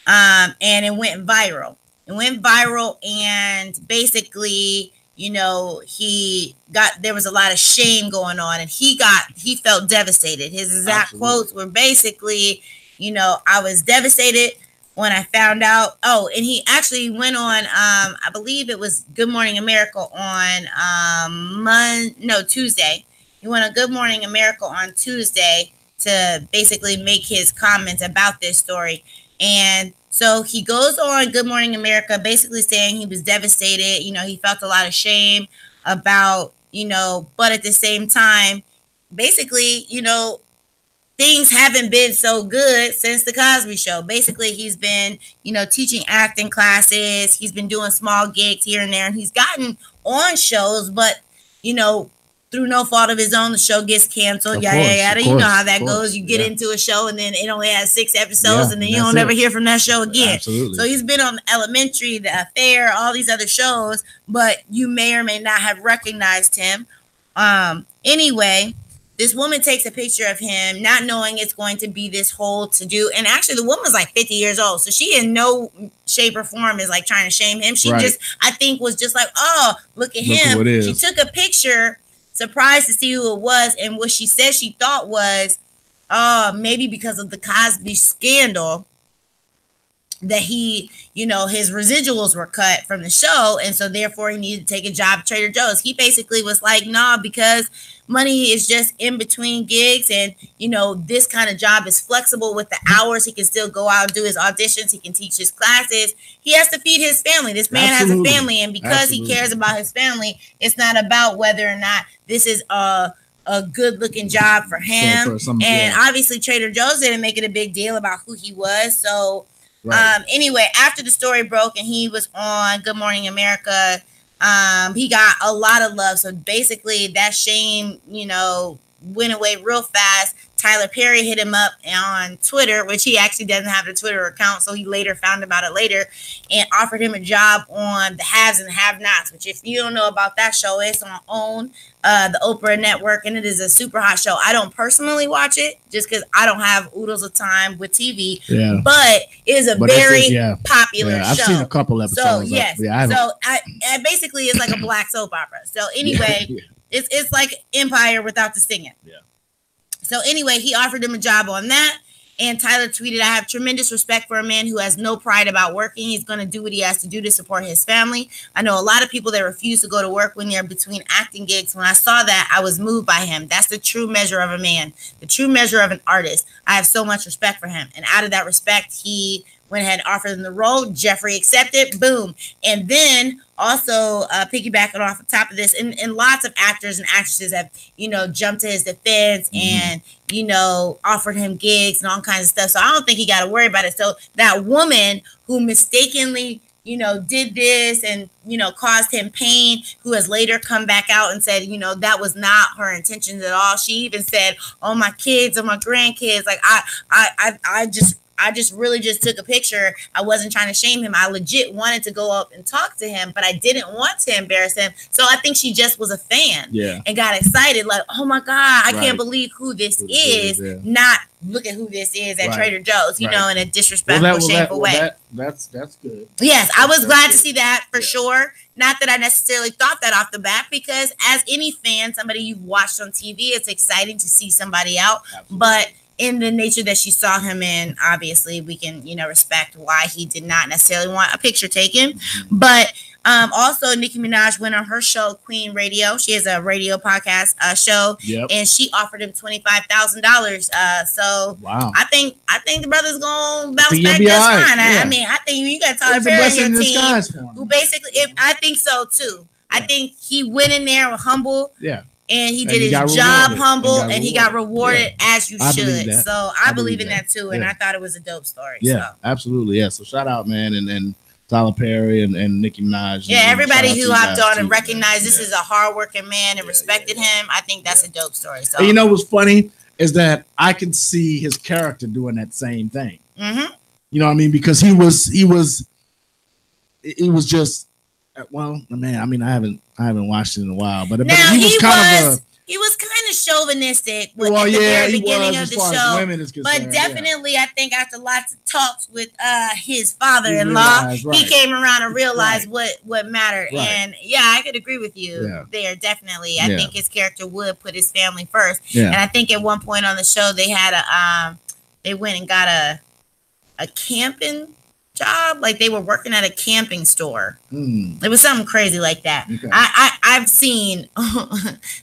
And it went viral. And basically, there was a lot of shame going on and he felt devastated. His exact quotes were basically, I was devastated when I found out. Oh, and he actually went on, I believe it was Good Morning America on Tuesday. He went on Good Morning America on Tuesday to basically make his comments about this story. And so he goes on Good Morning America, basically saying he was devastated. You know, he felt a lot of shame about, you know, but at the same time, basically, you know, things haven't been so good since the Cosby Show. Basically, he's been, you know, teaching acting classes. He's been doing small gigs here and there, and he's gotten on shows, but, you know, through no fault of his own, the show gets canceled. Yada. You know how that goes. You get into a show and then it only has 6 episodes, and then you don't ever hear from that show again. Absolutely. So he's been on Elementary, The Affair, all these other shows, but you may or may not have recognized him. Anyway, this woman takes a picture of him, not knowing it's going to be this whole to-do. And actually, the woman's like 50 years old. So she in no shape or form is like trying to shame him. She just, I think, was just like, oh, look at him. She took a picture, surprised to see who it was. And what she said she thought was, maybe because of the Cosby scandal, that he, you know, his residuals were cut from the show. And so therefore he needed to take a job at Trader Joe's. He basically was like, nah, because money is just in between gigs. And, you know, this kind of job is flexible with the hours. He can still go out and do his auditions. He can teach his classes. He has to feed his family. This man has a family. And because he cares about his family, it's not about whether or not this is a good looking job for him. Obviously Trader Joe's didn't make it a big deal about who he was. So, anyway, after the story broke and he was on Good Morning America, he got a lot of love. So basically that shame, you know, went away real fast. Tyler Perry hit him up on Twitter, which he actually doesn't have a Twitter account, so he later found about it later, and offered him a job on The Haves and Have-Nots, which if you don't know about that show, it's on OWN, the Oprah Network, and it is a super hot show. I don't personally watch it just because I don't have oodles of time with TV, but it is a very popular show. I've seen a couple episodes. So yes, I basically it's like a black soap opera. So anyway, it's like Empire without the singing. So anyway, he offered him a job on that. And Tyler tweeted, I have tremendous respect for a man who has no pride about working. He's going to do what he has to do to support his family. I know a lot of people that refuse to go to work when they're between acting gigs. When I saw that, I was moved by him. That's the true measure of a man, the true measure of an artist. I have so much respect for him. And out of that respect, he went ahead and offered him the role. Jeffrey accepted. Boom. And then also piggybacking off the top of this, and lots of actors and actresses have, you know, jumped to his defense and, you know, offered him gigs and all kinds of stuff. So I don't think he got to worry about it. So that woman who mistakenly, you know, did this and, you know, caused him pain, who has later come back out and said, you know, that was not her intentions at all. She even said, oh, my kids and my grandkids, like I just really just took a picture. I wasn't trying to shame him. I legit wanted to go up and talk to him, but I didn't want to embarrass him. So I think she just was a fan and got excited. Like, oh my God, I can't believe who this is. Not look at who this is at Trader Joe's, you know, in a disrespectful, shameful way. That's good. Yes, I was glad to see that for sure. Not that I necessarily thought that off the bat, because as any fan, somebody you've watched on TV, it's exciting to see somebody out. Absolutely. But in the nature that she saw him in, obviously we can, you know, respect why he did not necessarily want a picture taken. But also Nicki Minaj went on her show, Queen Radio. She has a radio podcast show, and she offered him $25,000. So I think the brother's gonna bounce back just fine. I mean, I think you got Tyler Perry on your team, who basically, I think so too. I think he went in there humble. And he did his job humble, and he got rewarded as you should. So I believe in that too, and I thought it was a dope story. Yeah, absolutely. Yeah. So shout out, man, and Tyler Perry and Nicki Minaj. Yeah, everybody who hopped on and recognized this is a hardworking man and respected him. I think that's a dope story. So and you know what's funny is that I can see his character doing that same thing. You know what I mean? Because he was just. Well, man, I mean, I haven't watched it in a while, but now, he was kind of chauvinistic at the very beginning of the show. But definitely, I think after lots of talks with his father-in-law, he came around and realized what mattered. And yeah, I could agree with you there. Definitely, I think his character would put his family first. And I think at one point on the show, they had they went and got a camping job. Like they were working at a camping store. Mm. It was something crazy like that. Okay. I've seen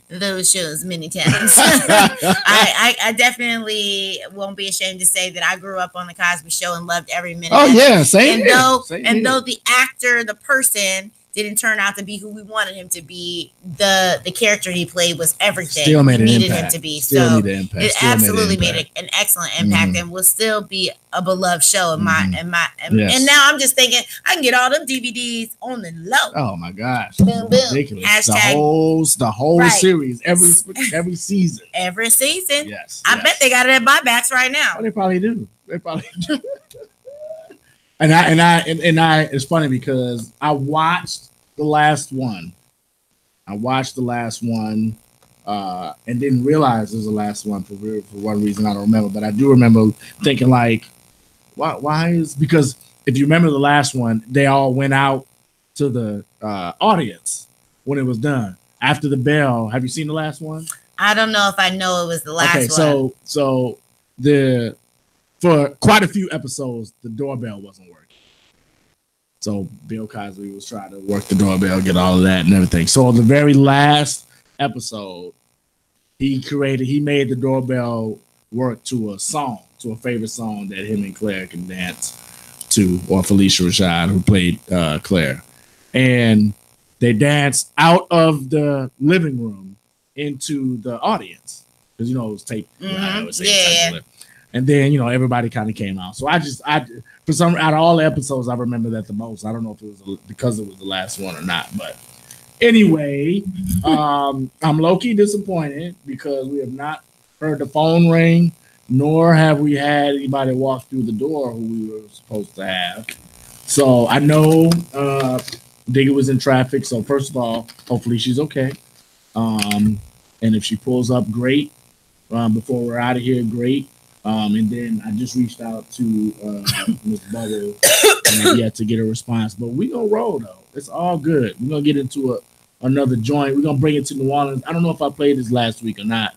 those shows many times. I definitely won't be ashamed to say that I grew up on the Cosby Show and loved every minute. Oh yeah, same. And though the actor, the person, didn't turn out to be who we wanted him to be, the character he played was everything Still made we needed impact. him to be. Still so it still absolutely made an excellent impact and will still be a beloved show in my yes. And now I'm just thinking I can get all them DVDs on the low. Oh my gosh. Boom, boom. Ridiculous. Hashtag, the whole series, every season. Every season. Yes. I bet they got it at buybacks right now. Oh, they probably do. And I it's funny because I watched the last one. And didn't realize it was the last one for one reason I don't remember. But I do remember thinking like, why is, because if you remember the last one, they all went out to the audience when it was done. After the bell, have you seen the last one? I don't know if I know it was the last one. So for quite a few episodes, the doorbell wasn't working. So Bill Cosby was trying to work the doorbell, get all of that and everything. So on the very last episode, he made the doorbell work to a favorite song that him and Claire can dance to, or Felicia Rashad, who played Claire. And they danced out of the living room into the audience. Because, it was taped. Yeah. And then, everybody kind of came out. So I for some, out of all the episodes, I remember that the most. I don't know if it was because it was the last one or not. But anyway, I'm low-key disappointed because we have not heard the phone ring, nor have we had anybody walk through the door who we were supposed to have. So I know Digga was in traffic. So first of all, hopefully she's okay. And if she pulls up, great. Before we're out of here, great. And then I just reached out to Miss Bubble and I've yet to get a response. But we're going to roll, though. It's all good. We're going to get into another joint. We're going to bring it to New Orleans. I don't know if I played this last week or not.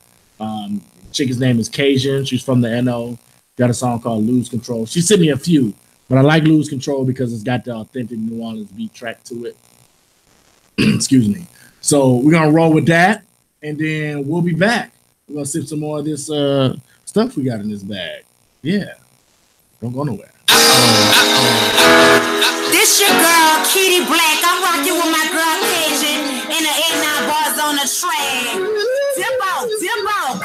Chick's name is Cajun. She's from the NO. Got a song called Lose Control. She sent me a few, but I like Lose Control because it's got the authentic New Orleans beat track to it. Excuse me. So we're going to roll with that, and then we'll be back. We're going to sip some more of this stuff we got in this bag. Yeah. Don't go nowhere. This your girl, Kitty Black. I'm rocking with my girl, Cajun, and the 89 bars on the track. Dip out. Come on.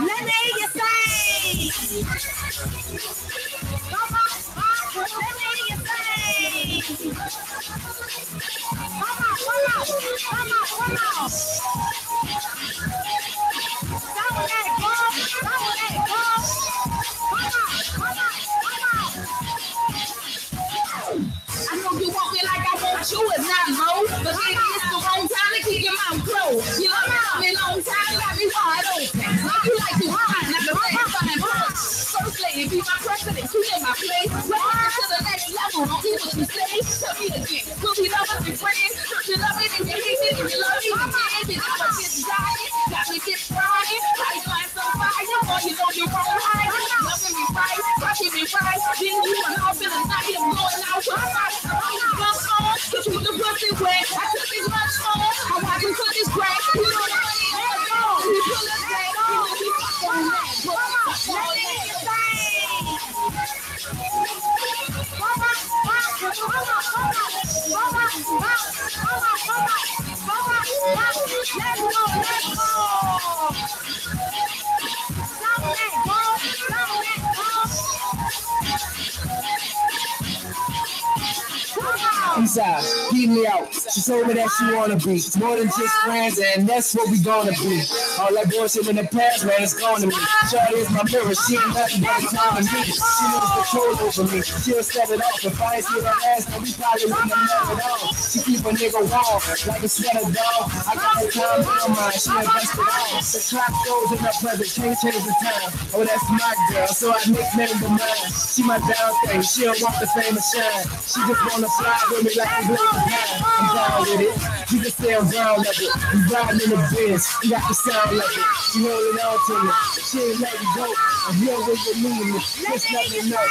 Let me hear you say. Come on. Let me hear you say. Come on. I know you want me like I want you, it's not low, but maybe it's the wrong time to keep your mouth closed. You know me, I've been long time, got me wide open. You like to hide, like the red fine punch. First lady, be my president, you in my place. Welcome to the next level, don't see what you say. Tell me again, will we love us, be friends? Don't you love it, and you hate it, and you love me, and you know what this dying, got me get crying. Pipeline so fire, boy, you know you're wrong high. Loving me right, touching me right, then you and all feeling like I'm going out. Cause with the pussy wet, I took this much more. I watch him put this crack. You know what I mean? He pull us back. He will be fucking mad. Inside, keep me out. She told me that she wanna be more than just friends, and that's what we gonna be. All that bullshit in the past, man, it's gone to me. Shawty is my mirror, she ain't nothing but a time to me. She loses control over me. She'll set it off. If I ain't see her ass, then we probably wouldn't have never known. She keep a nigga warm, like a sweater dog. I got no time in my mind, she invested all. The clock goes in her present, can't change the time. Oh, that's my girl, so I nicknamed her mine. She my down thing, she don't want the fame and shine. She just wanna fly with me like a blazing pine. down with it. You can stay around of it. We riding in the Benz. You got the sound of it. She holding on to me. She ain't letting go. I'm here with you leaving me. Just let me know.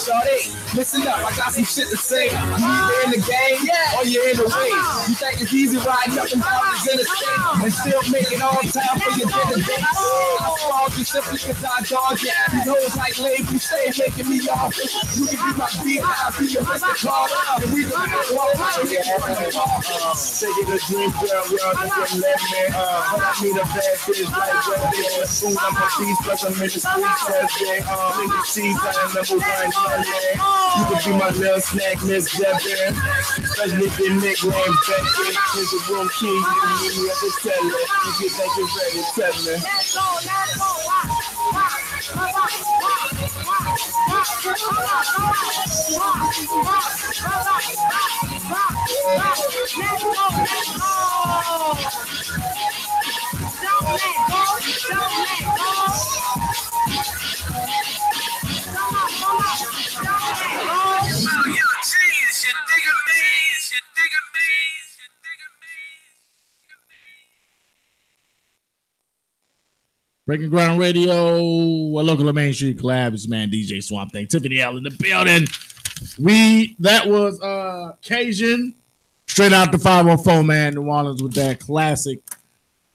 Shorty, listen up, I got some shit to say. You either in the game or you're in the way. You think it's easy riding up and down the interstate and still making all time for your dinner date? I spoiled you simply cause I dog you. You know it's like lame, you stay making me off. You can be my beat, I'll be your Mr. Carter. And we can walk out here. Taking a dream girl, you can let me. When I meet a bad bitch like where they in the food, I'm a beast, plus I'm in the streets every day. In the seats, I am number one. You could be my little snack, Miss Devin. Especially if your nickname Becky. Here's the room key, you can meet me at the teller. You can think you're ready, tell me. Let's go, let's go. Breaking Ground Radio, a local Main Street collabs, man. DJ Swamp Thing, Tiffany L in the building. That was Cajun, straight out the 504, man. New Orleans with that classic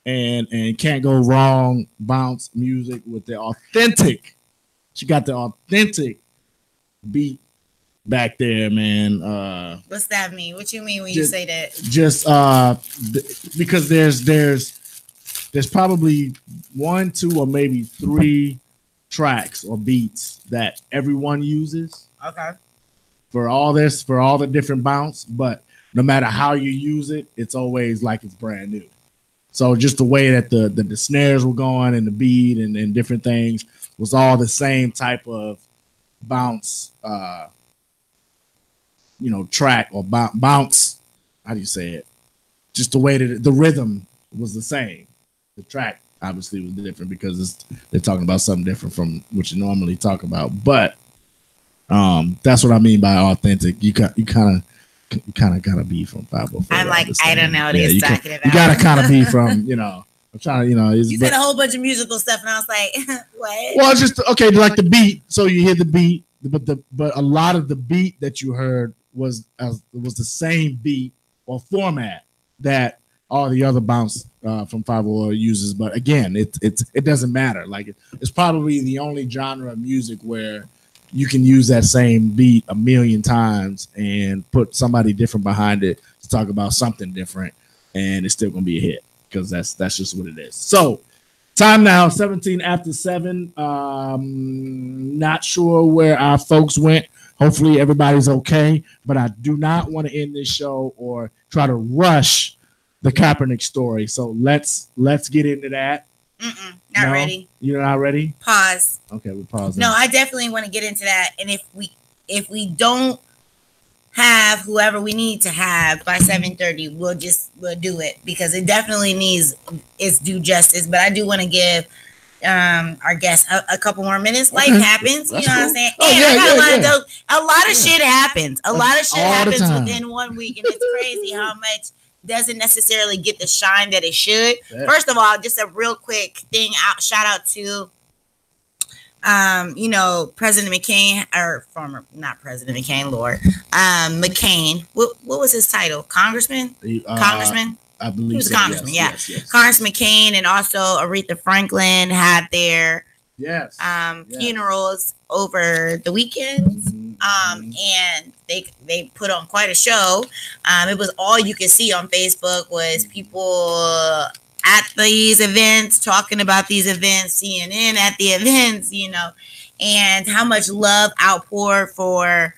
and can't go wrong bounce music with the authentic. She got the authentic beat back there, man. What's that mean? What you mean when you say that? Just because there's probably 1, 2, or maybe 3 tracks or beats that everyone uses. Okay. For all the different bounce, but no matter how you use it, it's always like it's brand new. So just the way that the snares were going and the beat and different things was all the same type of bounce, track or bounce. How do you say it? Just the way that the rhythm was the same. The track obviously was different because they're talking about something different from what you normally talk about. But that's what I mean by authentic. You kind of gotta be from 504. I'm like, I don't know what he's talking about. You gotta kind of be from, I'm trying to, you said a whole bunch of musical stuff, and I was like, what? Well, it's just okay, like the beat. So you hear the beat, but a lot of the beat that you heard was the same beat or format that all the other bounce from 504 uses. But again, it doesn't matter. Like it's probably the only genre of music where you can use that same beat a million times and put somebody different behind it to talk about something different, and it's still gonna be a hit because that's just what it is. So time now, 17 after 7. Not sure where our folks went. Hopefully everybody's okay, but I do not want to end this show or try to rush the Kaepernick story. So let's get into that. Not ready. You're not ready? Pause. Okay, we'll pause. No, I definitely want to get into that. And if we don't have whoever we need to have by 7:30, we'll do it because it definitely needs its due justice. But I do want to give our guests a couple more minutes. Life happens, you know what I'm saying? And a lot of shit happens. A lot of shit happens within 1 week, and it's crazy how much doesn't necessarily get the shine that it should. Yeah. First of all, just a real quick thing shout out to President McCain, or not President McCain, Lord. McCain. What was his title? Congressman? Congressman? I believe he was a congressman, yes. Congressman McCain and also Aretha Franklin had their funerals over the weekend. And they put on quite a show. It was all you could see on Facebook was people at these events talking about these events, CNN at the events, and how much love outpoured for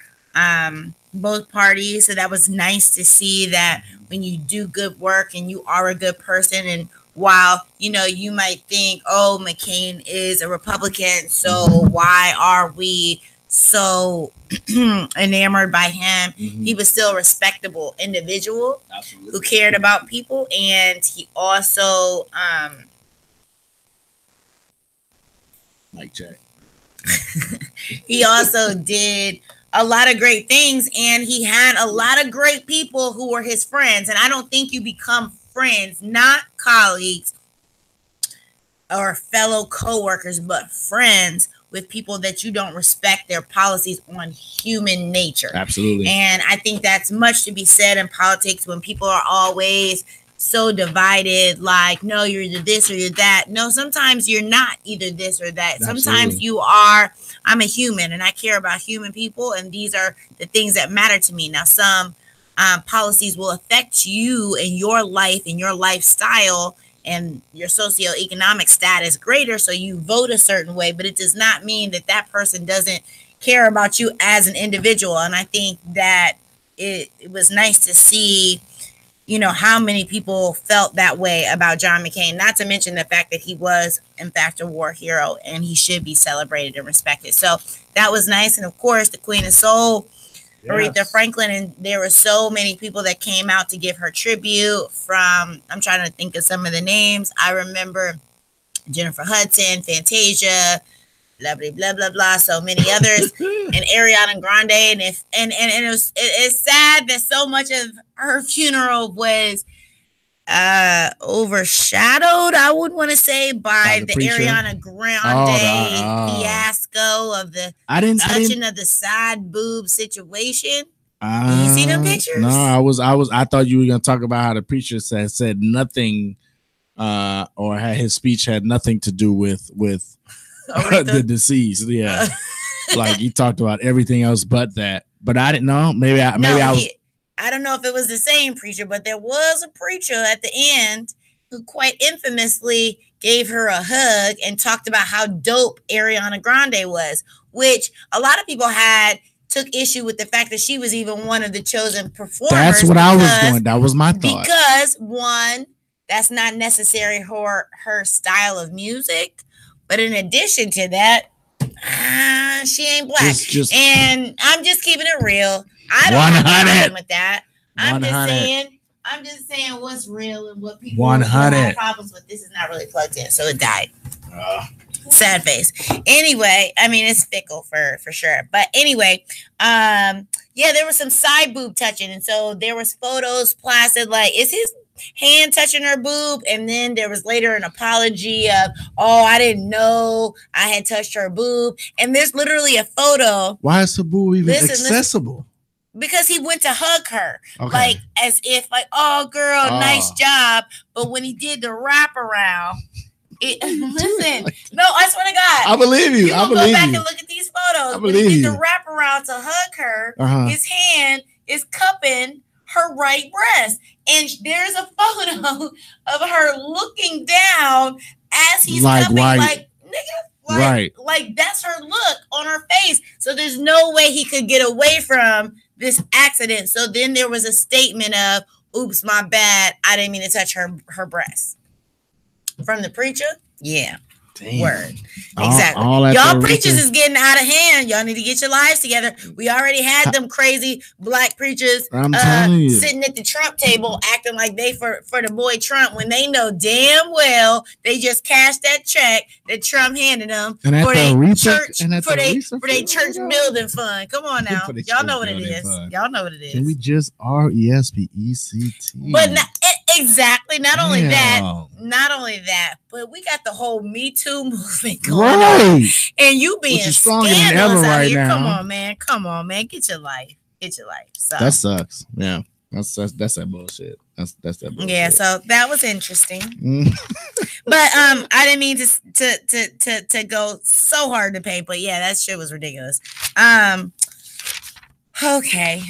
both parties. So that was nice to see that when you do good work and you are a good person, and while you might think, oh, McCain is a Republican, so why are we so enamored by him. He was still a respectable individual who cared about people, and he also Mike check. he also did a lot of great things, and he had a lot of great people who were his friends. And I don't think you become friends, not colleagues or fellow co-workers, but friends with people that you don't respect their policies on human nature. Absolutely. And I think that's much to be said in politics when people are always so divided, like, no, you're either this or you're that. No, sometimes you're not either this or that. Absolutely. Sometimes you are, I'm a human and I care about human people, and these are the things that matter to me. Now, some policies will affect you and your life and your lifestyle and your socioeconomic status greater, so you vote a certain way, but it does not mean that that person doesn't care about you as an individual. And I think that it was nice to see, you know, how many people felt that way about John McCain, not to mention the fact that he was, in fact, a war hero and he should be celebrated and respected. So that was nice. And of course, the Queen of Soul, Aretha Franklin, and there were so many people that came out to give her tribute. From, I'm trying to think of some of the names. I remember Jennifer Hudson, Fantasia, blah blah blah blah blah, so many others, and Ariana Grande. And it's sad that so much of her funeral was overshadowed, I would want to say, by the Ariana Grande fiasco of the touching of the side boob situation. You see them pictures? No, I thought you were gonna talk about how the preacher said nothing, or had his speech had nothing to do with the deceased. Yeah. Like he talked about everything else but that. But I didn't know. I don't know if it was the same preacher, but there was a preacher at the end who quite infamously gave her a hug and talked about how dope Ariana Grande was, which a lot of people took issue with the fact that she was even one of the chosen performers. That's what I was doing. That was my thought. Because one, that's not necessarily her style of music. But in addition to that, she ain't black. And I'm just keeping it real. I don't have a problem with that. I'm just saying what's real and what people have problems with. This is not really plugged in, so it died. Sad face. Anyway, I mean, it's fickle for sure. But anyway, yeah, there was some side boob touching, and so there was photos plastered like, is his hand touching her boob? And then there was later an apology of, oh, I didn't know I had touched her boob. And there's literally a photo. Why is the boob even accessible? Because he went to hug her, like as if like, oh girl, nice job. But when he did the wraparound, listen, no, I swear to God, I believe you. I believe go back you. and look at these photos. When he did the wraparound to hug her, his hand is cupping her right breast, and there's a photo of her looking down as he's cupping, like nigga, like that's her look on her face. So there's no way he could get away from this accident. So then there was a statement of, oops, my bad, I didn't mean to touch her breast. From the preacher? Yeah. Damn. Word. Exactly. Y'all preachers is getting out of hand. Y'all need to get your lives together. We already had them crazy black preachers sitting at the Trump table acting like they for the boy Trump, when they know damn well they just cashed that check that Trump handed them for their church building fund. Come on now. Y'all know what it is. Y'all know what it is. Can we just RESPECT? But exactly. Not only that, but we got the whole Me Too movement going on, and you being scandalous out here. Now. Come on, man. Get your life. So that sucks. Yeah, that's that bullshit. That's that bullshit. Yeah, so that was interesting. But I didn't mean to go so hard to paint, but yeah, that shit was ridiculous. Okay.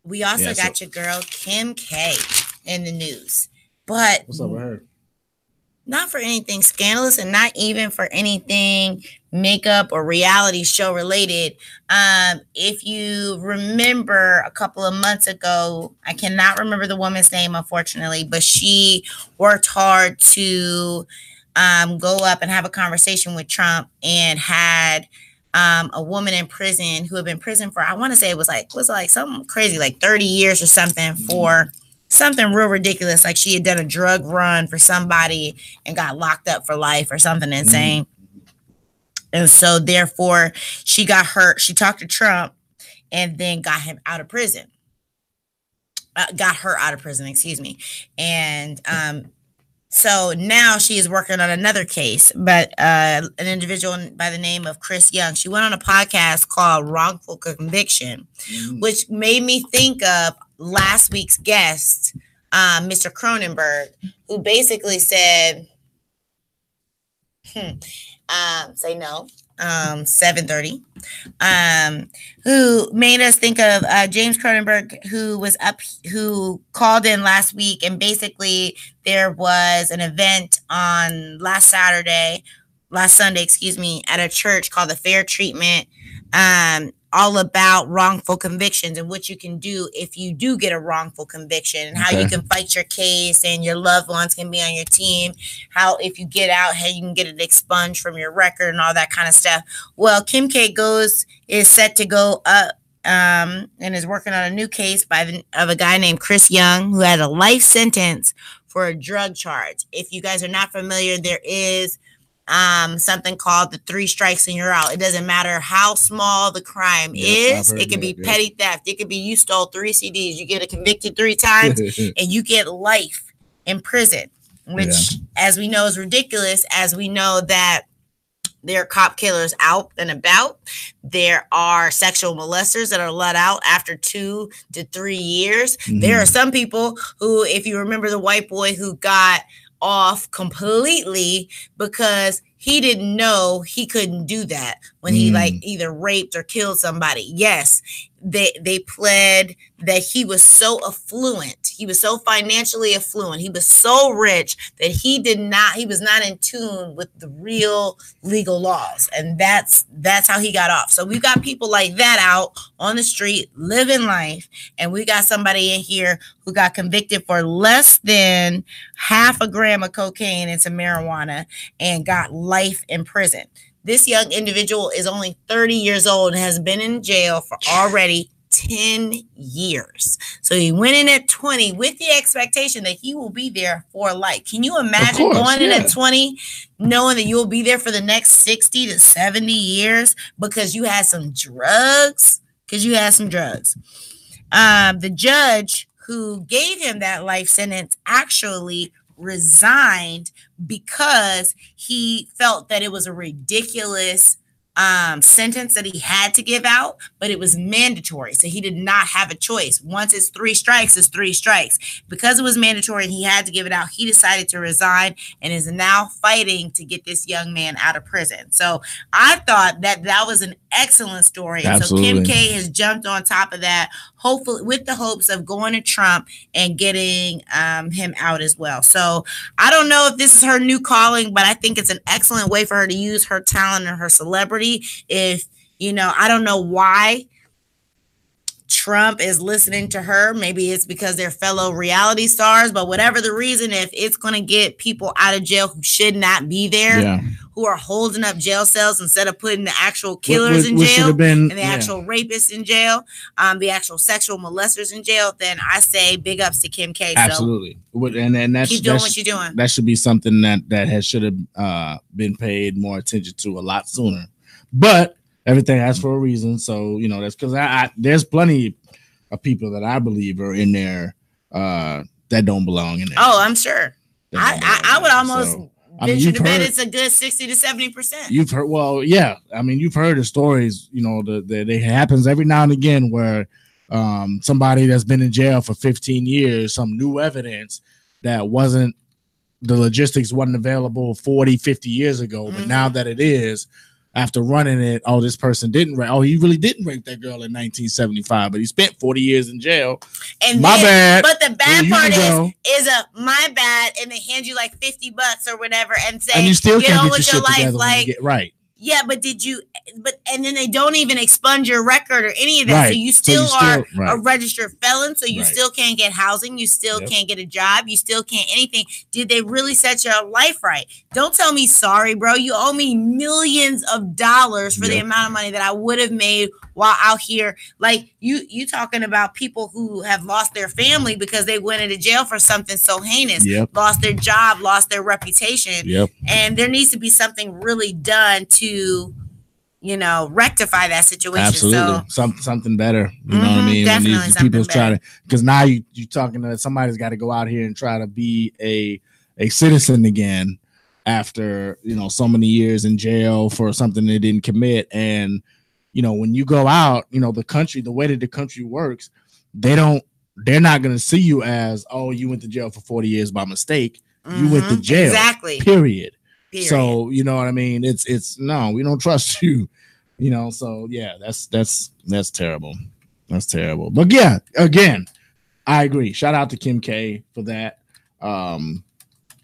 We also got your girl Kim K in the news, but what's up with her? Not for anything scandalous, and not even for anything makeup or reality show related. If you remember a couple of months ago, I cannot remember the woman's name, unfortunately, but she worked hard to go up and have a conversation with Trump and had a woman in prison who had been in prison for, I want to say it was like something crazy, like 30 years or something for something real ridiculous. Like she had done a drug run for somebody and got locked up for life or something insane. And so therefore she got hurt. She talked to Trump and then got him out of prison. Got her out of prison, excuse me. And so now she is working on another case, but an individual by the name of Chris Young. She went on a podcast called Wrongful Conviction, which made me think of last week's guest, Mr. Cronenberg, who basically said, say no, 7:30, who made us think of James Cronenberg, who called in last week, and basically there was an event on last Sunday, at a church called the Fair Treatment, all about wrongful convictions and what you can do if you do get a wrongful conviction, and how you can fight your case and your loved ones can be on your team. How if you get out, how you can get it expunged from your record and all that kind of stuff. Well, Kim K is set to go up and is working on a new case of a guy named Chris Young, who had a life sentence for a drug charge. If you guys are not familiar, there is something called the 3 strikes and you're out. It doesn't matter how small the crime is. It could be petty theft. It could be you stole 3 CDs. You get convicted 3 times and you get life in prison, which as we know is ridiculous, as we know that there are cop killers out and about. There are sexual molesters that are let out after 2 to 3 years. There are some people who, if you remember the white boy who got off completely because he didn't know he couldn't do that when he like either raped or killed somebody. Yes, they pled that he was so affluent. He was so financially affluent. He was so rich that he was not in tune with the real legal laws. And that's how he got off. So we've got people like that out on the street living life. And we got somebody in here who got convicted for less than half a gram of cocaine and some marijuana and got life in prison. This young individual is only 30 years old and has been in jail for already 10 years. So he went in at 20 with the expectation that he will be there for life. Can you imagine going in at 20, knowing that you'll be there for the next 60 to 70 years because you had some drugs? The judge who gave him that life sentence actually resigned because he felt that it was a ridiculous sentence that he had to give out, but it was mandatory. So he did not have a choice. Once it's 3 strikes, it's 3 strikes. Because it was mandatory and he had to give it out, he decided to resign and is now fighting to get this young man out of prison. So I thought that was an excellent story. Absolutely. And so Kim K has jumped on top of that, hopefully with the hopes of going to Trump and getting him out as well. So I don't know if this is her new calling, but I think it's an excellent way for her to use her talent and her celebrity. If, I don't know why Trump is listening to her. Maybe it's because they're fellow reality stars, but whatever the reason, if it's going to get people out of jail who should not be there, who are holding up jail cells instead of putting the actual killers in jail and the actual rapists in jail, the actual sexual molesters in jail, then I say big ups to Kim K. Absolutely. And that's, keep doing what you're doing. That should be something that should have been paid more attention to a lot sooner. But everything has for a reason. So, that's because there's plenty of people that I believe are in there that don't belong in there. Oh, I'm sure. I would almost venture to bet it's a good 60 to 70%. You've heard, you've heard the stories, that it happens every now and again where somebody that's been in jail for 15 years, some new evidence that the logistics wasn't available 40, 50 years ago. But now that it is, after running it, this person didn't rape. He really didn't rape that girl in 1975, but he spent 40 years in jail. And my bad. But the bad part is my bad, and they hand you like $50 or whatever and say, and you still get can't on get with your your shit life. together Like, right. Yeah, but and then they don't even expunge your record or any of that. Right. So you still are right. a registered felon. So you Right. still can't get housing. You still can't get a job. You still can't anything. Did they really set your life right? Don't tell me sorry, bro. You owe me millions of dollars for the amount of money that I would have made while out here. Like you talking about people who have lost their family because they went into jail for something so heinous, lost their job, lost their reputation. And there needs to be something really done to, rectify that situation. Absolutely. So, something better. You know what I mean? Definitely when these something people's better. trying to, because now you're talking to somebody's got to go out here and try to be a citizen again after, so many years in jail for something they didn't commit. And, when you go out, the way that the country works, they're not going to see you as, oh, you went to jail for 40 years by mistake. You went to jail. Exactly. Period. So, you know what I mean? It's no, we don't trust you, so yeah, that's terrible. That's terrible. But yeah, again, I agree. Shout out to Kim K for that. And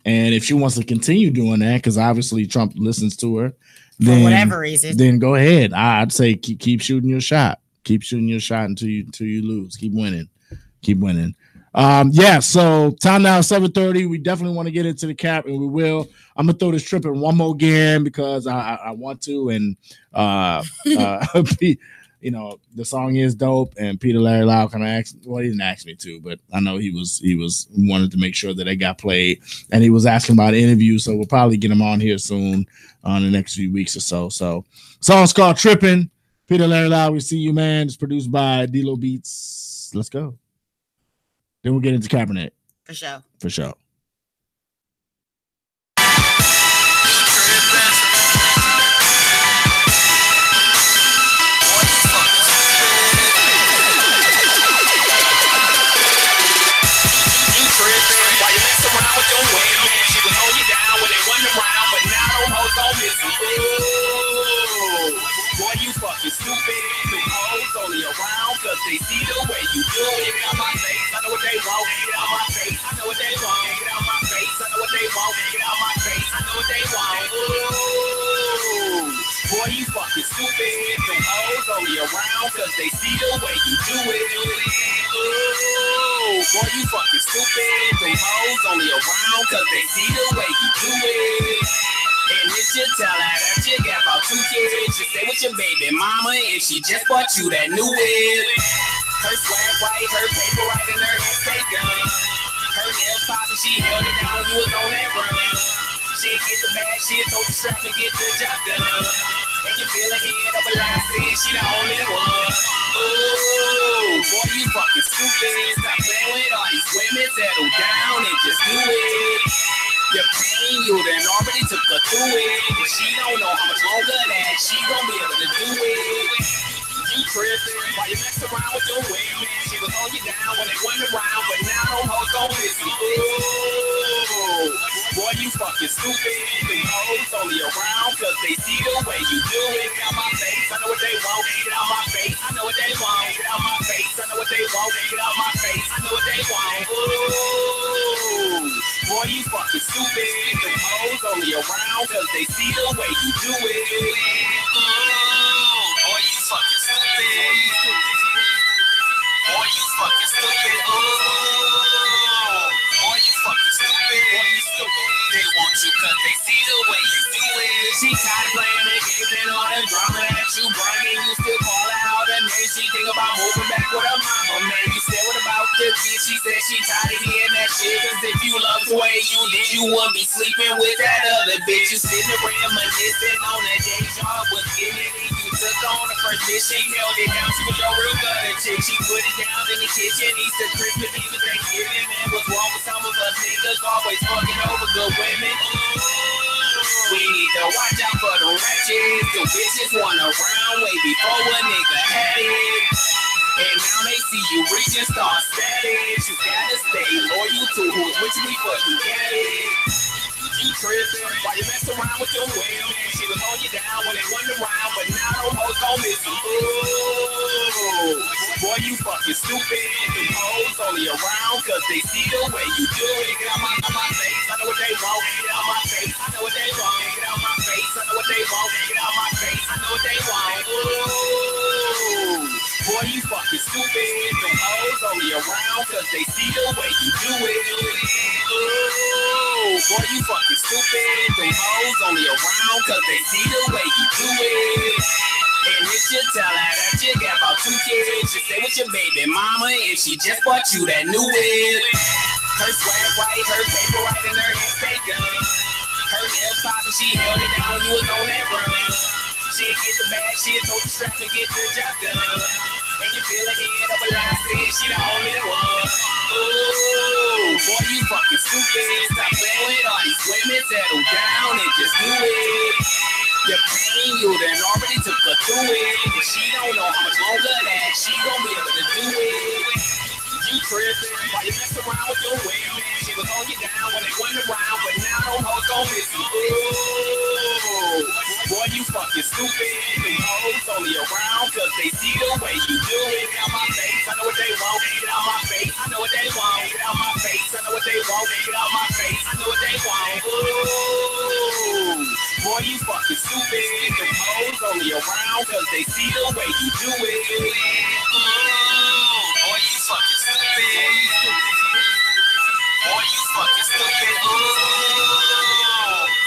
if she wants to continue doing that, because obviously Trump listens to her, then, for whatever reason, then go ahead. I'd say keep shooting your shot. Keep shooting your shot until you lose. Keep winning. So time now 7:30. We definitely want to get into the cap, and we will. I'm gonna throw this trip in one more again because I want to, and the song is dope, and Peter Larry Loud kind of asked. Well, he didn't ask me to, but I know he wanted to make sure that it got played, and he was asking about interviews, so we'll probably get him on here soon on the next few weeks or so. So, song's called "Trippin'." Peter Larry Loud, we see you, man. It's produced by D-Lo Beats. Let's go. Then we'll get into Kaepernick. For sure. For sure. Boy, you fucking stupid. The hoes only around cause they see the way you do it. Get out my face, I know what they want. Get out my face, I know what they want. Get out my face, I know what they want. Get out my face, I know what they want. Ooh, boy, you fucking stupid. The hoes only around cause they see the way you do it. Ooh, boy, you fucking stupid. The hoes only around cause they see the way you do it. And it's your tell her that you got about 2 kids. You stay with your baby mama and she just bought you that new whip. Her swag right, her paper right, and her hair stay done. Her nails poppin', she held it down, you was on that run. She get the bag, she throw the strap and get the job done. And you feel ahead of a line, saying she the only one. Ooh, boy, you fucking stupid. Stop playing with all these women, settle down and just do it. The pain you done already took her through it. But she don't know how much longer that she gon' be able to do it. You trippin' while you mess around with your women. She was on you down when they went around, but now them hoes gon' miss you. Ooh, boy, you fucking stupid. Them hoes only around cause they see the way you do it. Get out my face, I know what they want. Get out my face, I know what they want. Get out my face, I know what they want. Get out my face, I know what they want. Ooh, boy, you fucking stupid. Them hoes only around cause they see the way you do it. Boy, you fucking stupid. Boy, you fucking stupid. Boy, you fucking stupid. Boy, you stupid. They want you cause they see the way you do it. She tired of playing the games and all the drama that you bringing. You still call her out and then she think about moving back with her mama. Maybe said what about the kid? She said she tired of hearing that shit. Cause if you love the way you did, you wouldn't be sleeping with that other bitch. You sitting there reminiscing on that day job was getting it. You took on the first mission, held it down. She was your real gutter chick. She put it down in the kitchen. Easter, Christmas, even Thanksgiving. Man, what's wrong with some of us niggas? Always fucking over good women. We need to watch out for the wretches. The bitches want around way before a nigga had it. And now they see you reach and start status. You gotta stay loyal to who's with you before you get it. You trippin' while you mess around with your women. She was on you down when they went around, but now them hoes gon' miss you. Ooh, boy, you fucking stupid. Them hoes only around cause they see the way you do it. Get out my face, I know what they want. Get out my face, I know what they want. Get out my face, I know what they want. Get out my Boy, you fucking stupid. Them hoes only around cause they see the way you do it. And if you tell her that you got about 2 kids, just stay with your baby mama if she just bought you that new whip. Her swag right, her paper right, and her hair taken. Her nails poppin', she held it down, you was on that run. She'll get the bag, she'll throw the strap and get the job done. And you feel like head up a line, saying she the only one. Ooh, boy, you fucking stupid. Stop playing with all these women, settle down and just do it. You're paying, you done already took her through it. And she don't know how much longer that she gon' be able to do it. You trippin', while you mess around with your women. She was on you down when they went around, but now no hoes gon' miss you. Ooh, boy, you fucking stupid. Them hoes only around cause they see the way you do it. Get out my face, I know what they want. Get out my face, I know what they want. Get out my face, I know what they want. Get out my face, I know what they want. Ooh, boy, you fucking stupid. Them hoes only around cause they see the way you do it. Boy, you fucking stupid. Boy, you fucking stupid.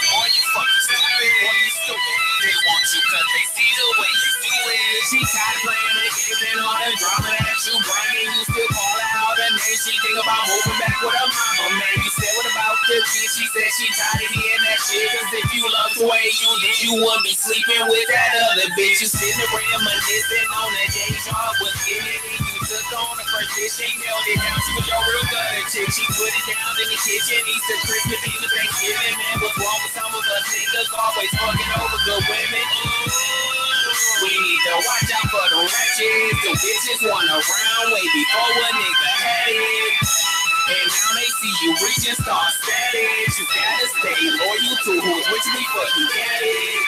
Boy, you fucking stupid. Boy, you stupid. They want you cause they see the way you do it. She tired playing the games and all that drama that you bring. You still call out her name. She think about moving back with her mama. Maybe said what about the kid? She said she tired of hearing that shit. Cause if you love the way you did, you wouldn't be sleeping with that other bitch. You sitting around reminiscing on the days y'all was getting it. You took on the first bitch, she held it down. She was your real gutter chick. She put it down in the kitchen. Easter, Christmas, even Thanksgiving. Man, what's wrong with some of us niggas? Always fucking over good women. We need to watch out for the ratchets. The bitches want around way before a nigga had it. And now they see you reaching star status. You gotta stay loyal to who's with me, but you got it.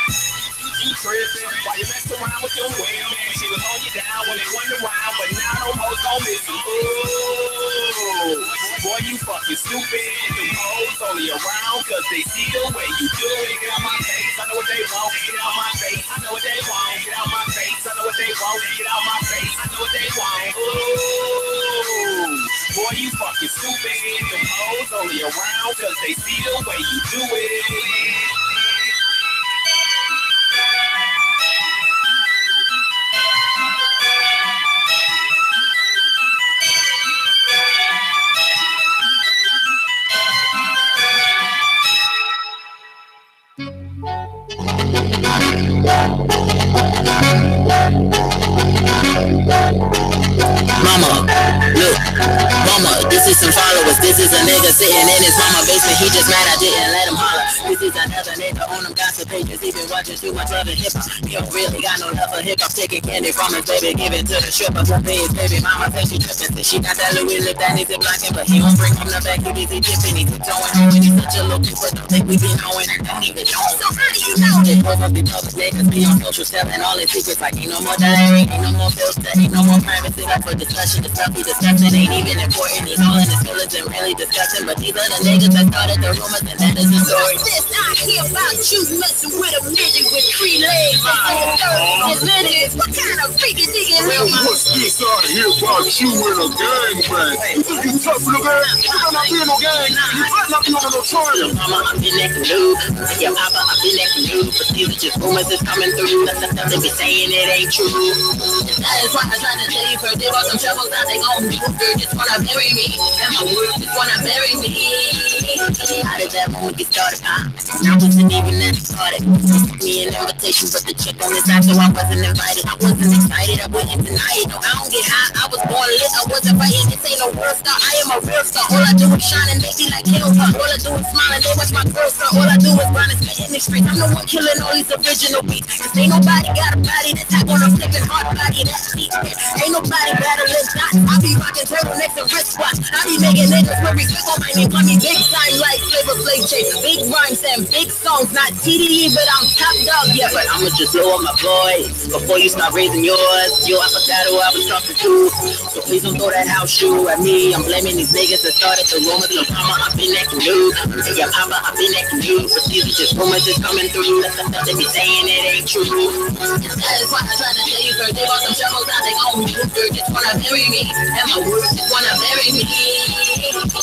You trippin', while you mess around with your women. She was on you down when they went around, but now no hoes gon' miss you. Ooh, boy, you fucking stupid. Them hoes only around cause they see the way you do it. Get out my face, I know what they want. Get out my face, I know what they want. Get out my face, I know what they want. Get out my face, I know what they want. Ooh, boy, you fucking stupid. Them hoes only around cause they see the way you do it. Mama, look, mama, this is some followers. This is a nigga sitting in his mama basement. He just mad I didn't let him holler. This is another nigga on them gossip pages. He been watching too much of the hip hop. He don't really got no love for hip hop. Taking candy from his baby, give it to the stripper. Pay his baby mama say she trippin'. Say she got that Louis lip that needs it blocking, but he don't bring from the back. He busy dipping, he tiptoeing home. He's such a little but don't think we be knowing. I don't even know. So how do you know? This boy must be public niggas be on social selling all his secrets. Like ain't no more diary, ain't no more filter, ain't no more privacy. Like for discussion, the stuff he discussing ain't even important. He's all in his feelings and really discussing. But these are the niggas that started the rumors, and that is the story. This I hear about you messing with a midget with 3 legs and 4 minutes. What kind of freaky digging? Well, what's this I hear about you in a gangbang? You think you tough in the gang? You better not be in no gang. You better not be on no trial. Mama, I've been acting new. Yeah, Papa, I've been acting new. But these are just rumors that's coming through. That's the stuff they be saying it ain't true. That is why I try to tell you first. They bought some shovels, now they gon' be good. Just wanna bury me. And my words just wanna bury me. How did that moment get started? I wasn't even that started. Me an invitation, but the chick on the side, so I wasn't invited. I wasn't excited, I wouldn't deny it. No, I don't get high, I was born lit, I wasn't fighting. This ain't no world star, I am a real star. All I do is shine and they be like hell. All I do is smile and they watch my girls star. All I do is grind and spit in the streets. I'm the one killing all these original beats. Cause ain't nobody got a body that's not gonna flip and hard body that's deep. Ain't nobody battling dots. I be rocking turtlenecks and wristwatch. I be making niggas with respect on my name. Call me big time like Flavor Flav J. Big rhymes and big songs, not TDE, but I'm top dog. Yeah, but I'ma just blow up my voice before you start raising yours. Yo, I forgot who I was talking to, so please don't throw that house shoe at me. I'm blaming these niggas that started the rumors. Lil' mama, I've been acting new. Yeah, mama, I've been acting new. But these are just rumors that's coming through. That's the stuff they be saying it ain't true. That is why I tried to tell you first. They bought some shovels, now they gon' be good. Just wanna bury me, and my words just wanna bury me.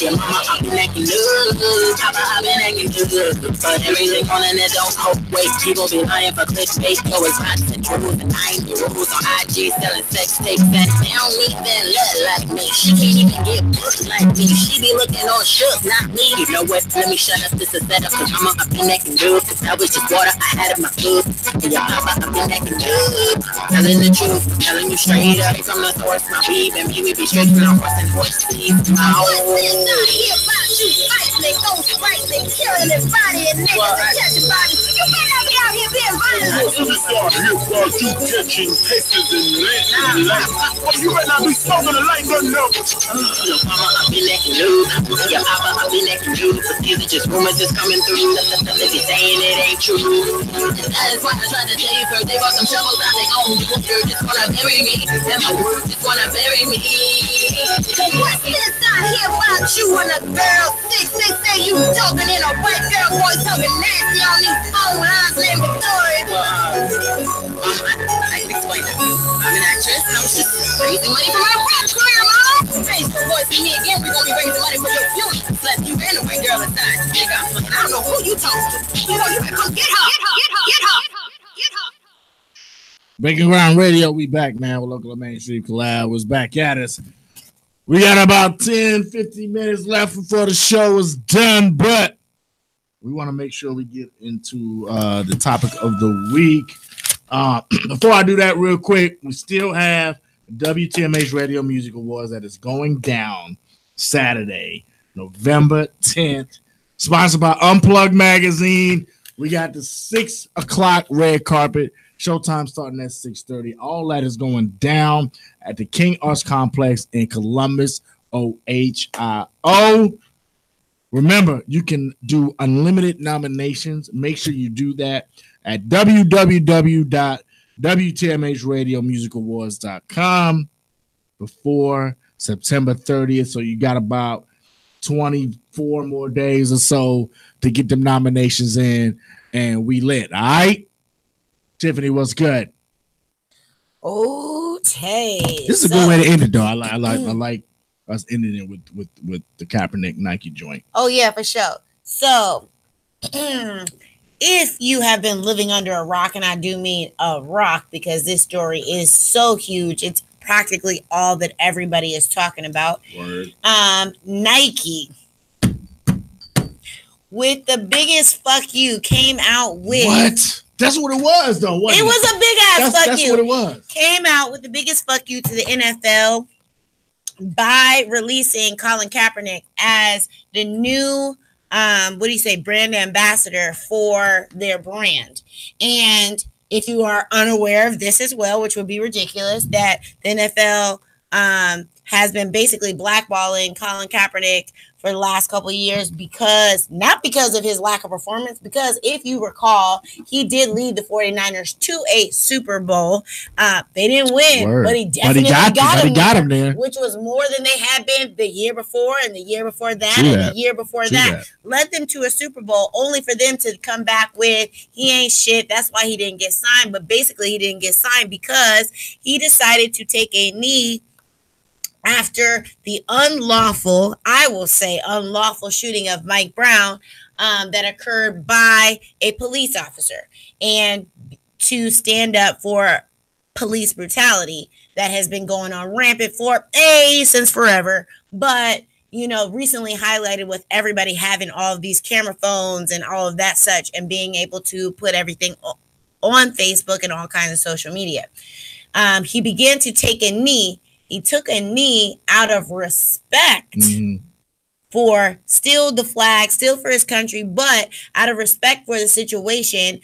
Your mama, I've been acting good. Papa, I've been acting good. But everything on the net don't hold weight. People be lying for clickbait. Yo, it's bots and truth and 90 rules on IG selling sex tapes. And they don't even look like me. She can't even get booked like me. She be looking all shook, not me. You know what? Let me shut up. This is setup. Cause mama, I've been acting good. Cause that was just water I had in my food. And your papa, I've been acting good. Telling the truth. Telling you straight up from the source. My weave and me, we be straight from our horse and horse sleeves. They go right, they killing his body and niggas and catching bodies. You cannot be out here being violent. You catching cases and you better not be smoking a light gun now. Your mama, I've been acting loose. Your papa, I've been acting loose. But these are just rumors that's coming through. They be saying it ain't true. That is why I tried to tell you first. They brought some troubles out they own. You just wanna bury me. And my words just wanna bury me. So what's this I hear about you and a girl 6? They say you talking in a white girl voice, talking nasty on these phone lines named Victoria. I can explain that. I'm an actress. I was just raising money for my rap career, mom. Raise the voice for me again. We're gonna be raising money for your future. Slap you and a white girl aside. Nigga, I don't know who you talking to. You know you better come get her. Get her. Breaking Ground Radio, we back, man. With Local Mainstream Collab was back at us. We got about 10-15 minutes left before the show is done, but we want to make sure we get into the topic of the week. Before I do that real quick, we still have WTMH Radio Music Awards that is going down Saturday, November 10th, sponsored by Unplugged Magazine. We got the 6 o'clock red carpet. Showtime starting at 6:30. All that is going down at the King Arts Complex in Columbus, Ohio. Remember, you can do unlimited nominations. Make sure you do that at www.wtmhradiomusicawards.com before September 30th. So you got about 24 more days or so to get them nominations in, and we lit. All right. Tiffany, what's good? Okay. This is a good way to end it, though. I like us ending it with the Kaepernick Nike joint. Oh yeah, for sure. So, if you have been living under a rock, and I do mean a rock because this story is so huge, it's practically all that everybody is talking about. Word. Nike, with the biggest fuck you, came out with what? That's what it was, though. It was a big ass fuck you. That's what it was. Came out with the biggest fuck you to the NFL by releasing Colin Kaepernick as the new, brand ambassador for their brand. And if you are unaware of this as well, which would be ridiculous, that the NFL has been basically blackballing Colin Kaepernick for the last couple of years not because of his lack of performance, because if you recall, he did lead the 49ers to a Super Bowl. They didn't win, but he definitely got him there, which was more than they had been the year before and the year before that and the year before that. Led them to a Super Bowl only for them to come back with, he ain't shit. That's why he didn't get signed. But basically he didn't get signed because he decided to take a knee after the unlawful shooting of Mike Brown that occurred by a police officer, and to stand up for police brutality that has been going on rampant since forever, but recently highlighted with everybody having all of these camera phones and all of that such, and being able to put everything on Facebook and all kinds of social media. He began to take a knee. He took a knee out of respect for still the flag, still for his country, but out of respect for the situation,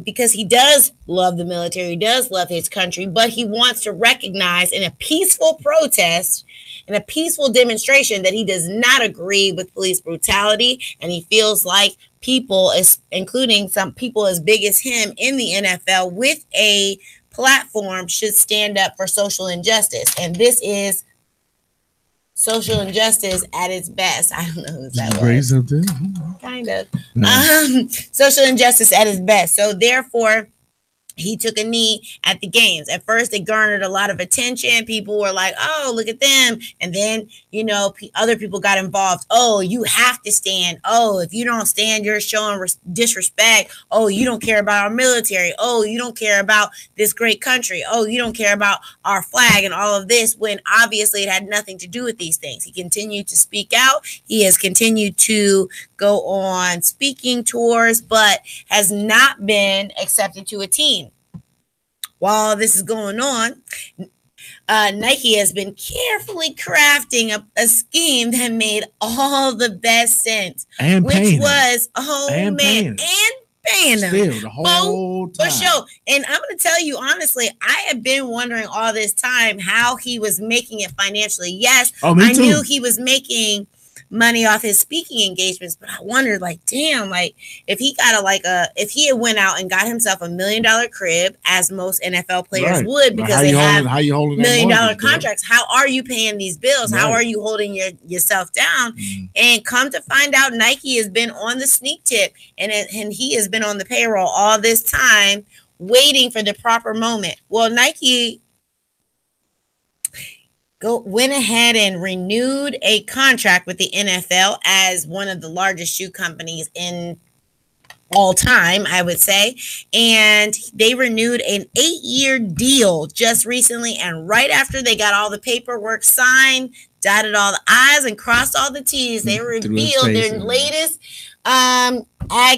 because he does love the military, he does love his country, but he wants to recognize in a peaceful protest, in a peaceful demonstration, that he does not agree with police brutality, and he feels like people, including some people as big as him in the NFL with a platform, should stand up for social injustice. And this is social injustice at its best. I don't know who's that word. Kind of. Social injustice at its best. So therefore, he took a knee at the games. At first, it garnered a lot of attention. People were like, oh, look at them. And then, other people got involved. Oh, you have to stand. Oh, if you don't stand, you're showing disrespect. Oh, you don't care about our military. Oh, you don't care about this great country. Oh, you don't care about our flag and all of this, when obviously it had nothing to do with these things. He continued to speak out. He has continued to go on speaking tours, but has not been accepted to a team. While this is going on, Nike has been carefully crafting a scheme that made all the best sense, which was paying them still the whole time. For sure. And I'm going to tell you honestly, I have been wondering all this time how he was making it financially. Yes, I knew he was making money off his speaking engagements, but I wondered, like, damn, like if he got if he had went out and got himself $1 million crib, as most NFL players would, because they have $1 million contracts. How are you paying these bills? How are you holding yourself down? And come to find out, Nike has been on the sneak tip, and he has been on the payroll all this time, waiting for the proper moment. Well, Nike went ahead and renewed a contract with the NFL as one of the largest shoe companies in all time, I would say. And they renewed an 8-year deal just recently. And right after they got all the paperwork signed, dotted all the I's and crossed all the T's, they revealed their latest ad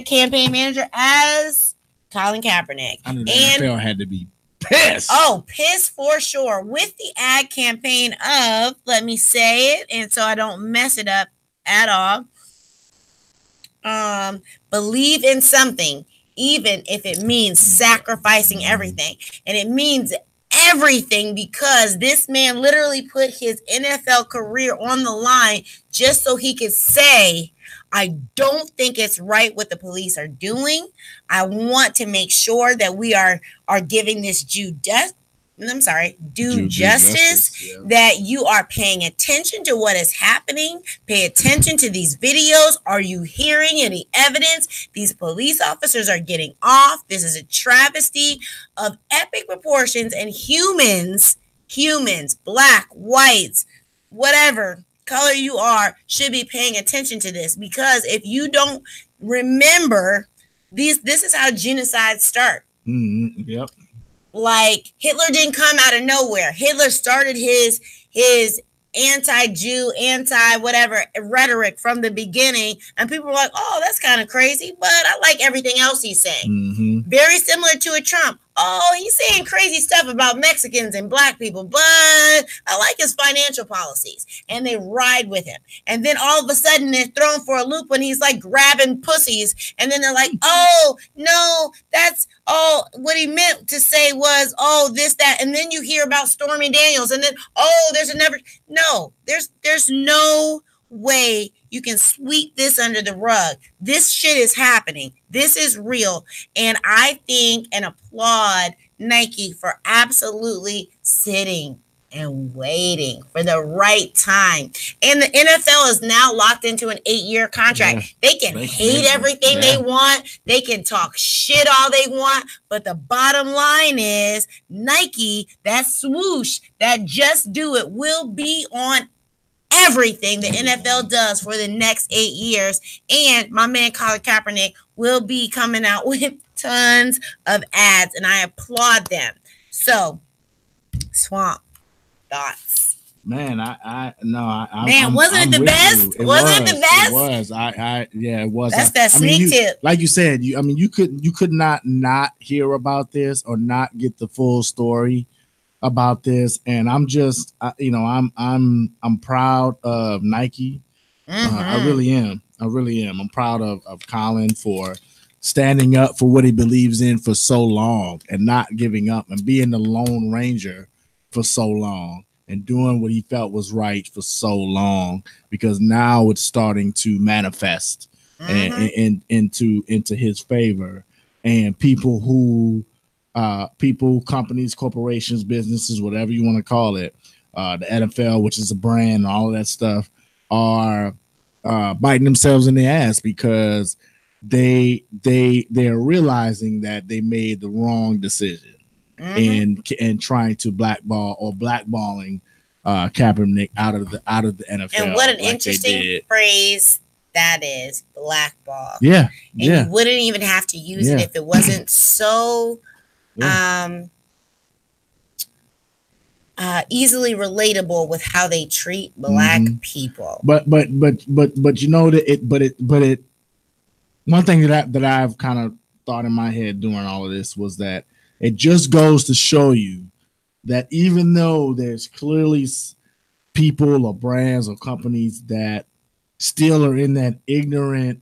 campaign manager as Colin Kaepernick. I knew the NFL had to be pissed. Oh, pissed for sure. With the ad campaign of, let me say it, and so I don't mess it up at all. Believe in something, even if it means sacrificing everything. And it means everything, because this man literally put his NFL career on the line just so he could say, I don't think it's right what the police are doing. I want to make sure that we are giving this due justice, that you are paying attention to what is happening. Pay attention to these videos. Are you hearing any evidence? These police officers are getting off. This is a travesty of epic proportions, and humans, black, whites, whatever color you are, should be paying attention to this, because if you don't remember, this is how genocides start. Yep. Like, Hitler didn't come out of nowhere. Hitler started his anti-Jew, anti-whatever rhetoric from the beginning, and people were like, oh, that's kind of crazy, but I like everything else he's saying. Very similar to a Trump. Oh, he's saying crazy stuff about Mexicans and black people, but I like his financial policies. And they ride with him. And then all of a sudden they're thrown for a loop when he's like grabbing pussies. And then they're like, oh, no, what he meant to say was, oh, this, that. And then you hear about Stormy Daniels. And then, oh, there's no way you can sweep this under the rug. This shit is happening. This is real. And I think and applaud Nike for absolutely sitting and waiting for the right time. And the NFL is now locked into an 8-year contract. They can hate everything they want. They can talk shit all they want. But the bottom line is Nike, that swoosh, that just do it, will be on everything the NFL does for the next 8 years. And my man Colin Kaepernick will be coming out with tons of ads, and I applaud them. So, Swamp, thoughts? Man, wasn't it the best? Wasn't it the best? It was. It was. That's that sneak tip. Like you said, you could not hear about this or not get the full story about this, and I'm just I'm proud of Nike. I really am. I'm proud of Colin for standing up for what he believes in for so long and not giving up and being the Lone Ranger for so long and doing what he felt was right for so long, because now it's starting to manifest and into his favor. And people who companies, corporations, businesses, whatever you want to call it, the NFL, which is a brand, and all of that stuff, are biting themselves in the ass, because they're realizing that they made the wrong decision and trying to blackballing Kaepernick out of the NFL. And what an interesting phrase that is, blackball. Yeah, and you wouldn't even have to use it if it wasn't so easily relatable with how they treat black people. But you know that one thing that I've kind of thought in my head during all of this was that it just goes to show you that even though there's clearly people or brands or companies that still are in that ignorant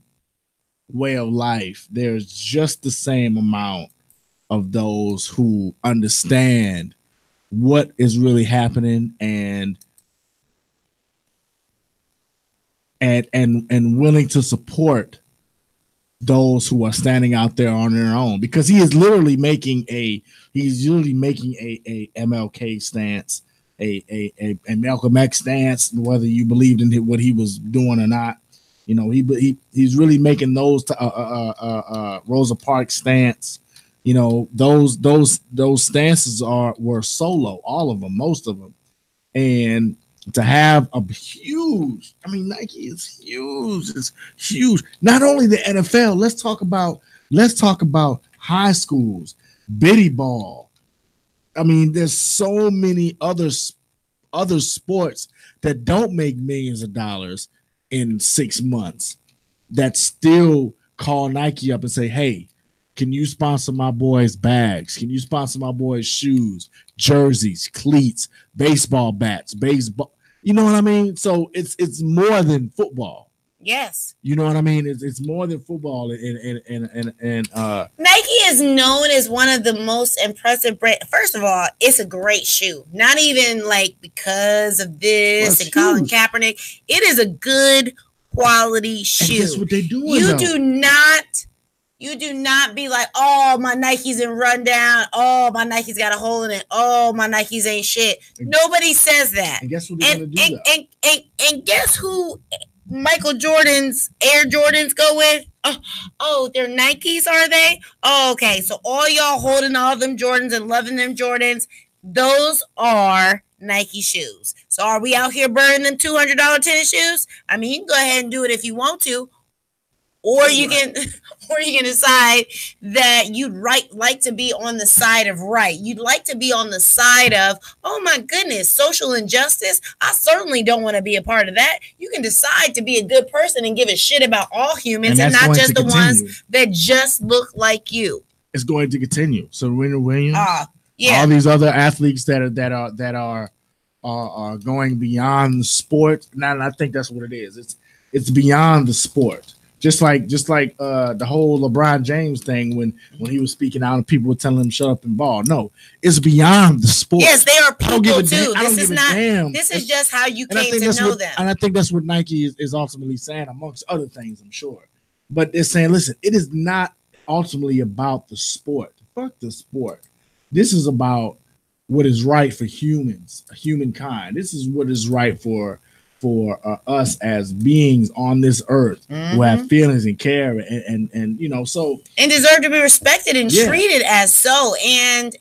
way of life, there's just the same amount of those who understand what is really happening and willing to support those who are standing out there on their own, because he is literally making a MLK stance, a Malcolm X stance, whether you believed in what he was doing or not. You know, he's really making those Rosa Parks stance. You know, those stances were solo, all of them, most of them, and to have a huge, I mean, Nike is huge. It's huge. Not only the NFL. Let's talk about high schools, biddy ball. I mean, there's so many other sports that don't make millions of dollars in 6 months that still call Nike up and say, hey, can you sponsor my boys' bags? Can you sponsor my boys' shoes, jerseys, cleats, baseball bats, baseball? You know what I mean? So it's more than football. Yes. You know what I mean? It's more than football. And Nike is known as one of the most impressive brands. First of all, it's a great shoe. Not even like because of this and Colin Kaepernick. It is a good quality shoe. And that's what they're doing. You do not be like, oh, my Nikes in rundown. Oh, my Nikes got a hole in it. Oh, my Nikes ain't shit. Nobody says that. And guess what they're going to do? And guess who Michael Jordan's Air Jordans go with? Oh, they're Nikes, are they? Oh, okay. So all y'all holding all them Jordans and loving them Jordans, those are Nike shoes. So are we out here burning them $200 tennis shoes? I mean, you can go ahead and do it if you want to. Or you can decide that you'd like to be on the side of right. You'd like to be on the side of, oh my goodness, social injustice. I certainly don't want to be a part of that. You can decide to be a good person and give a shit about all humans and not just the ones that just look like you. It's going to continue. So Serena Williams, all these other athletes that are going beyond the sport. Now, I think that's what it is. It's beyond the sport. Just like the whole LeBron James thing when he was speaking out and people were telling him shut up and ball. No, it's beyond the sport. Yes, they are people too. This is just how you came to know them. And I think that's what Nike is ultimately saying, amongst other things, I'm sure. But they're saying, listen, it is not ultimately about the sport. Fuck the sport. This is about what is right for humans, humankind. This is what is right for us as beings on this earth who have feelings and care and you know, so and deserve to be respected and treated as so, and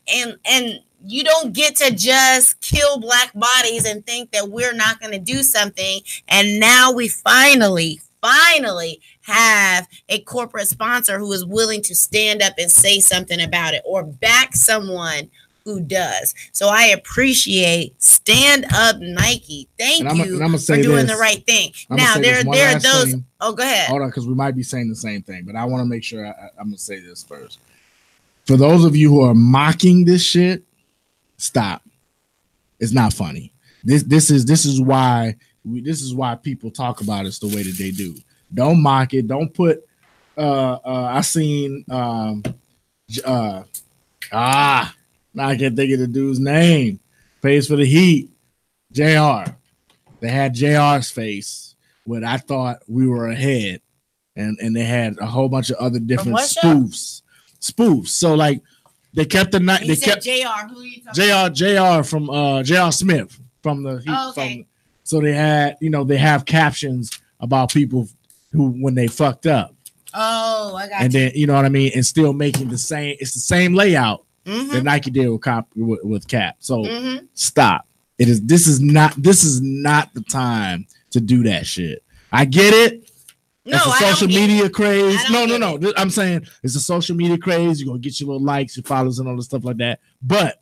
you don't get to just kill black bodies and think that we're not going to do something. And now we finally have a corporate sponsor who is willing to stand up and say something about it or back someone who does. So I appreciate Stand Up Nike. Thank you for doing the right thing. Now there are those. Thing. Oh, go ahead. Hold on, because we might be saying the same thing, but I want to make sure I'm gonna say this first. For those of you who are mocking this shit, stop. It's not funny. This is why people talk about us the way that they do. Don't mock it. Don't put. I seen. Now I can't think of the dude's name. Pays for the Heat. JR. They had JR's face when I thought we were ahead. And they had a whole bunch of other different spoofs. So like they kept the night. They kept JR. Who are you talking about? JR from JR Smith from the Heat. Oh, okay. So they had, they have captions about people who when they fucked up. Oh, Oh, I got and then you know what I mean, and still making the same. It's the same layout that Nike did with Cap. So stop. This is not the time to do that shit. I get it. No, it's a social media craze. No. it. I'm saying it's a social media craze. You're gonna get your little likes, your followers, and all the stuff like that. But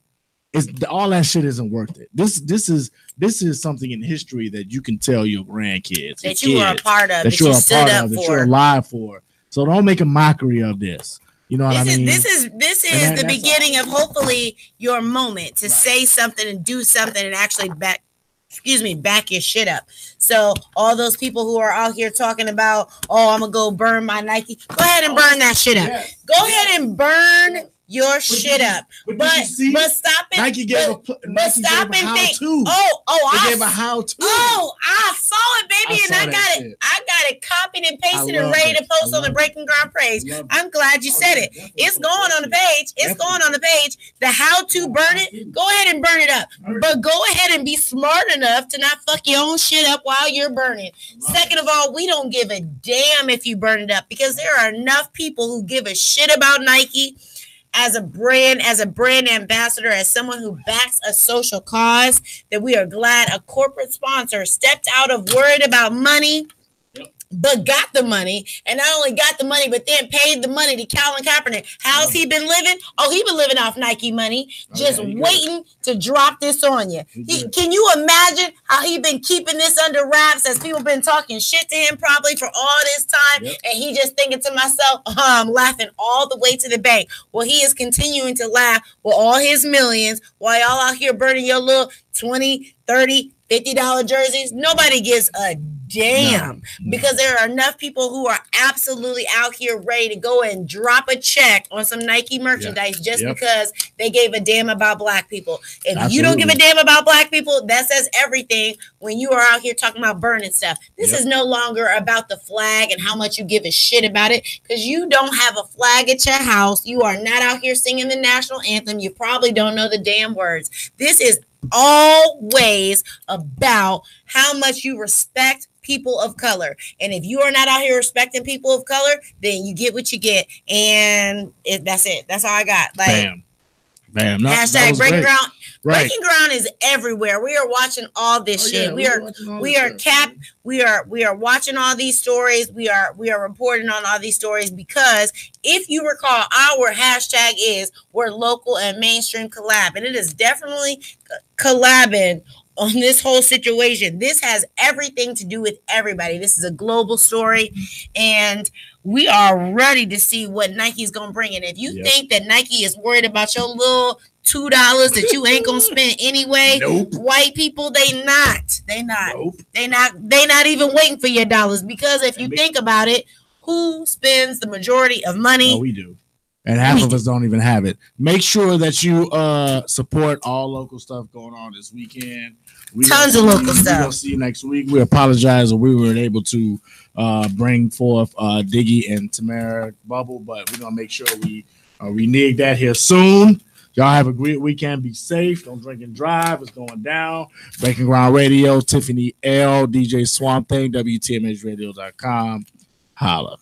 all that shit isn't worth it. This is something in history that you can tell your grandkids that you were a part of, that you're a part of, that you're alive for. So don't make a mockery of this. You know what I mean? This is the beginning of hopefully your moment to say something and do something and actually back your shit up. So all those people who are out here talking about, oh, I'm gonna go burn my Nike, go ahead and burn that shit up. Yes. Go ahead and burn your shit up. But stop it. Nike gave a how-to. I gave a how-to. Oh, I saw it, baby, I got it copied and pasted and ready to post on the Breaking Ground page. I'm glad you said it. It's going on the page. It's going on the page. The how to burn it. Go ahead and burn it up. But go ahead and be smart enough to not fuck your own shit up while you're burning. Second of all, we don't give a damn if you burn it up because there are enough people who give a shit about Nike as a brand ambassador, as someone who backs a social cause, that we are glad a corporate sponsor stepped out of worried about money, but got the money, and not only got the money, but then paid the money to Colin Kaepernick. How's he been living? Oh, he been living off Nike money, just waiting to drop this on you. Can you imagine how he been keeping this under wraps as people been talking shit to him probably for all this time, and he just thinking to myself, I'm laughing all the way to the bank. Well, he is continuing to laugh with all his millions while y'all out here burning your little 20, 30, $50 jerseys. Nobody gives a damn because there are enough people who are absolutely out here ready to go and drop a check on some Nike merchandise just because they gave a damn about black people. If you don't give a damn about black people, that says everything when you are out here talking about burning stuff. This is no longer about the flag and how much you give a shit about it because you don't have a flag at your house. You are not out here singing the national anthem. You probably don't know the damn words. This is always about how much you respect people of color. And if you are not out here respecting people of color, then you get what you get. And that's it. That's all I got. Like, bam. Hashtag Breaking Ground. Right. Breaking Ground is everywhere. We are watching all this shit. We are watching all these stories. We are reporting on all these stories because if you recall, our hashtag is we're local and mainstream collab. And it is definitely collabing on this whole situation. This has everything to do with everybody. This is a global story, and we are ready to see what Nike's gonna bring in. If you think that Nike is worried about your little $2 that you ain't gonna spend anyway, white people, they not even waiting for your dollars, because if you think about it, who spends the majority of money? Oh, we do. And half of us don't even have it. Make sure that you support all local stuff going on this weekend. Tons of local stuff. We'll see you next week. We apologize that we weren't able to bring forth Diggy and Tamara Bubble, but we're going to make sure we renege that here soon. Y'all have a great weekend. Be safe. Don't drink and drive. It's going down. Breaking Ground Radio, Tiffany L, DJ Swamp Thing, WTMHradio.com. Holla.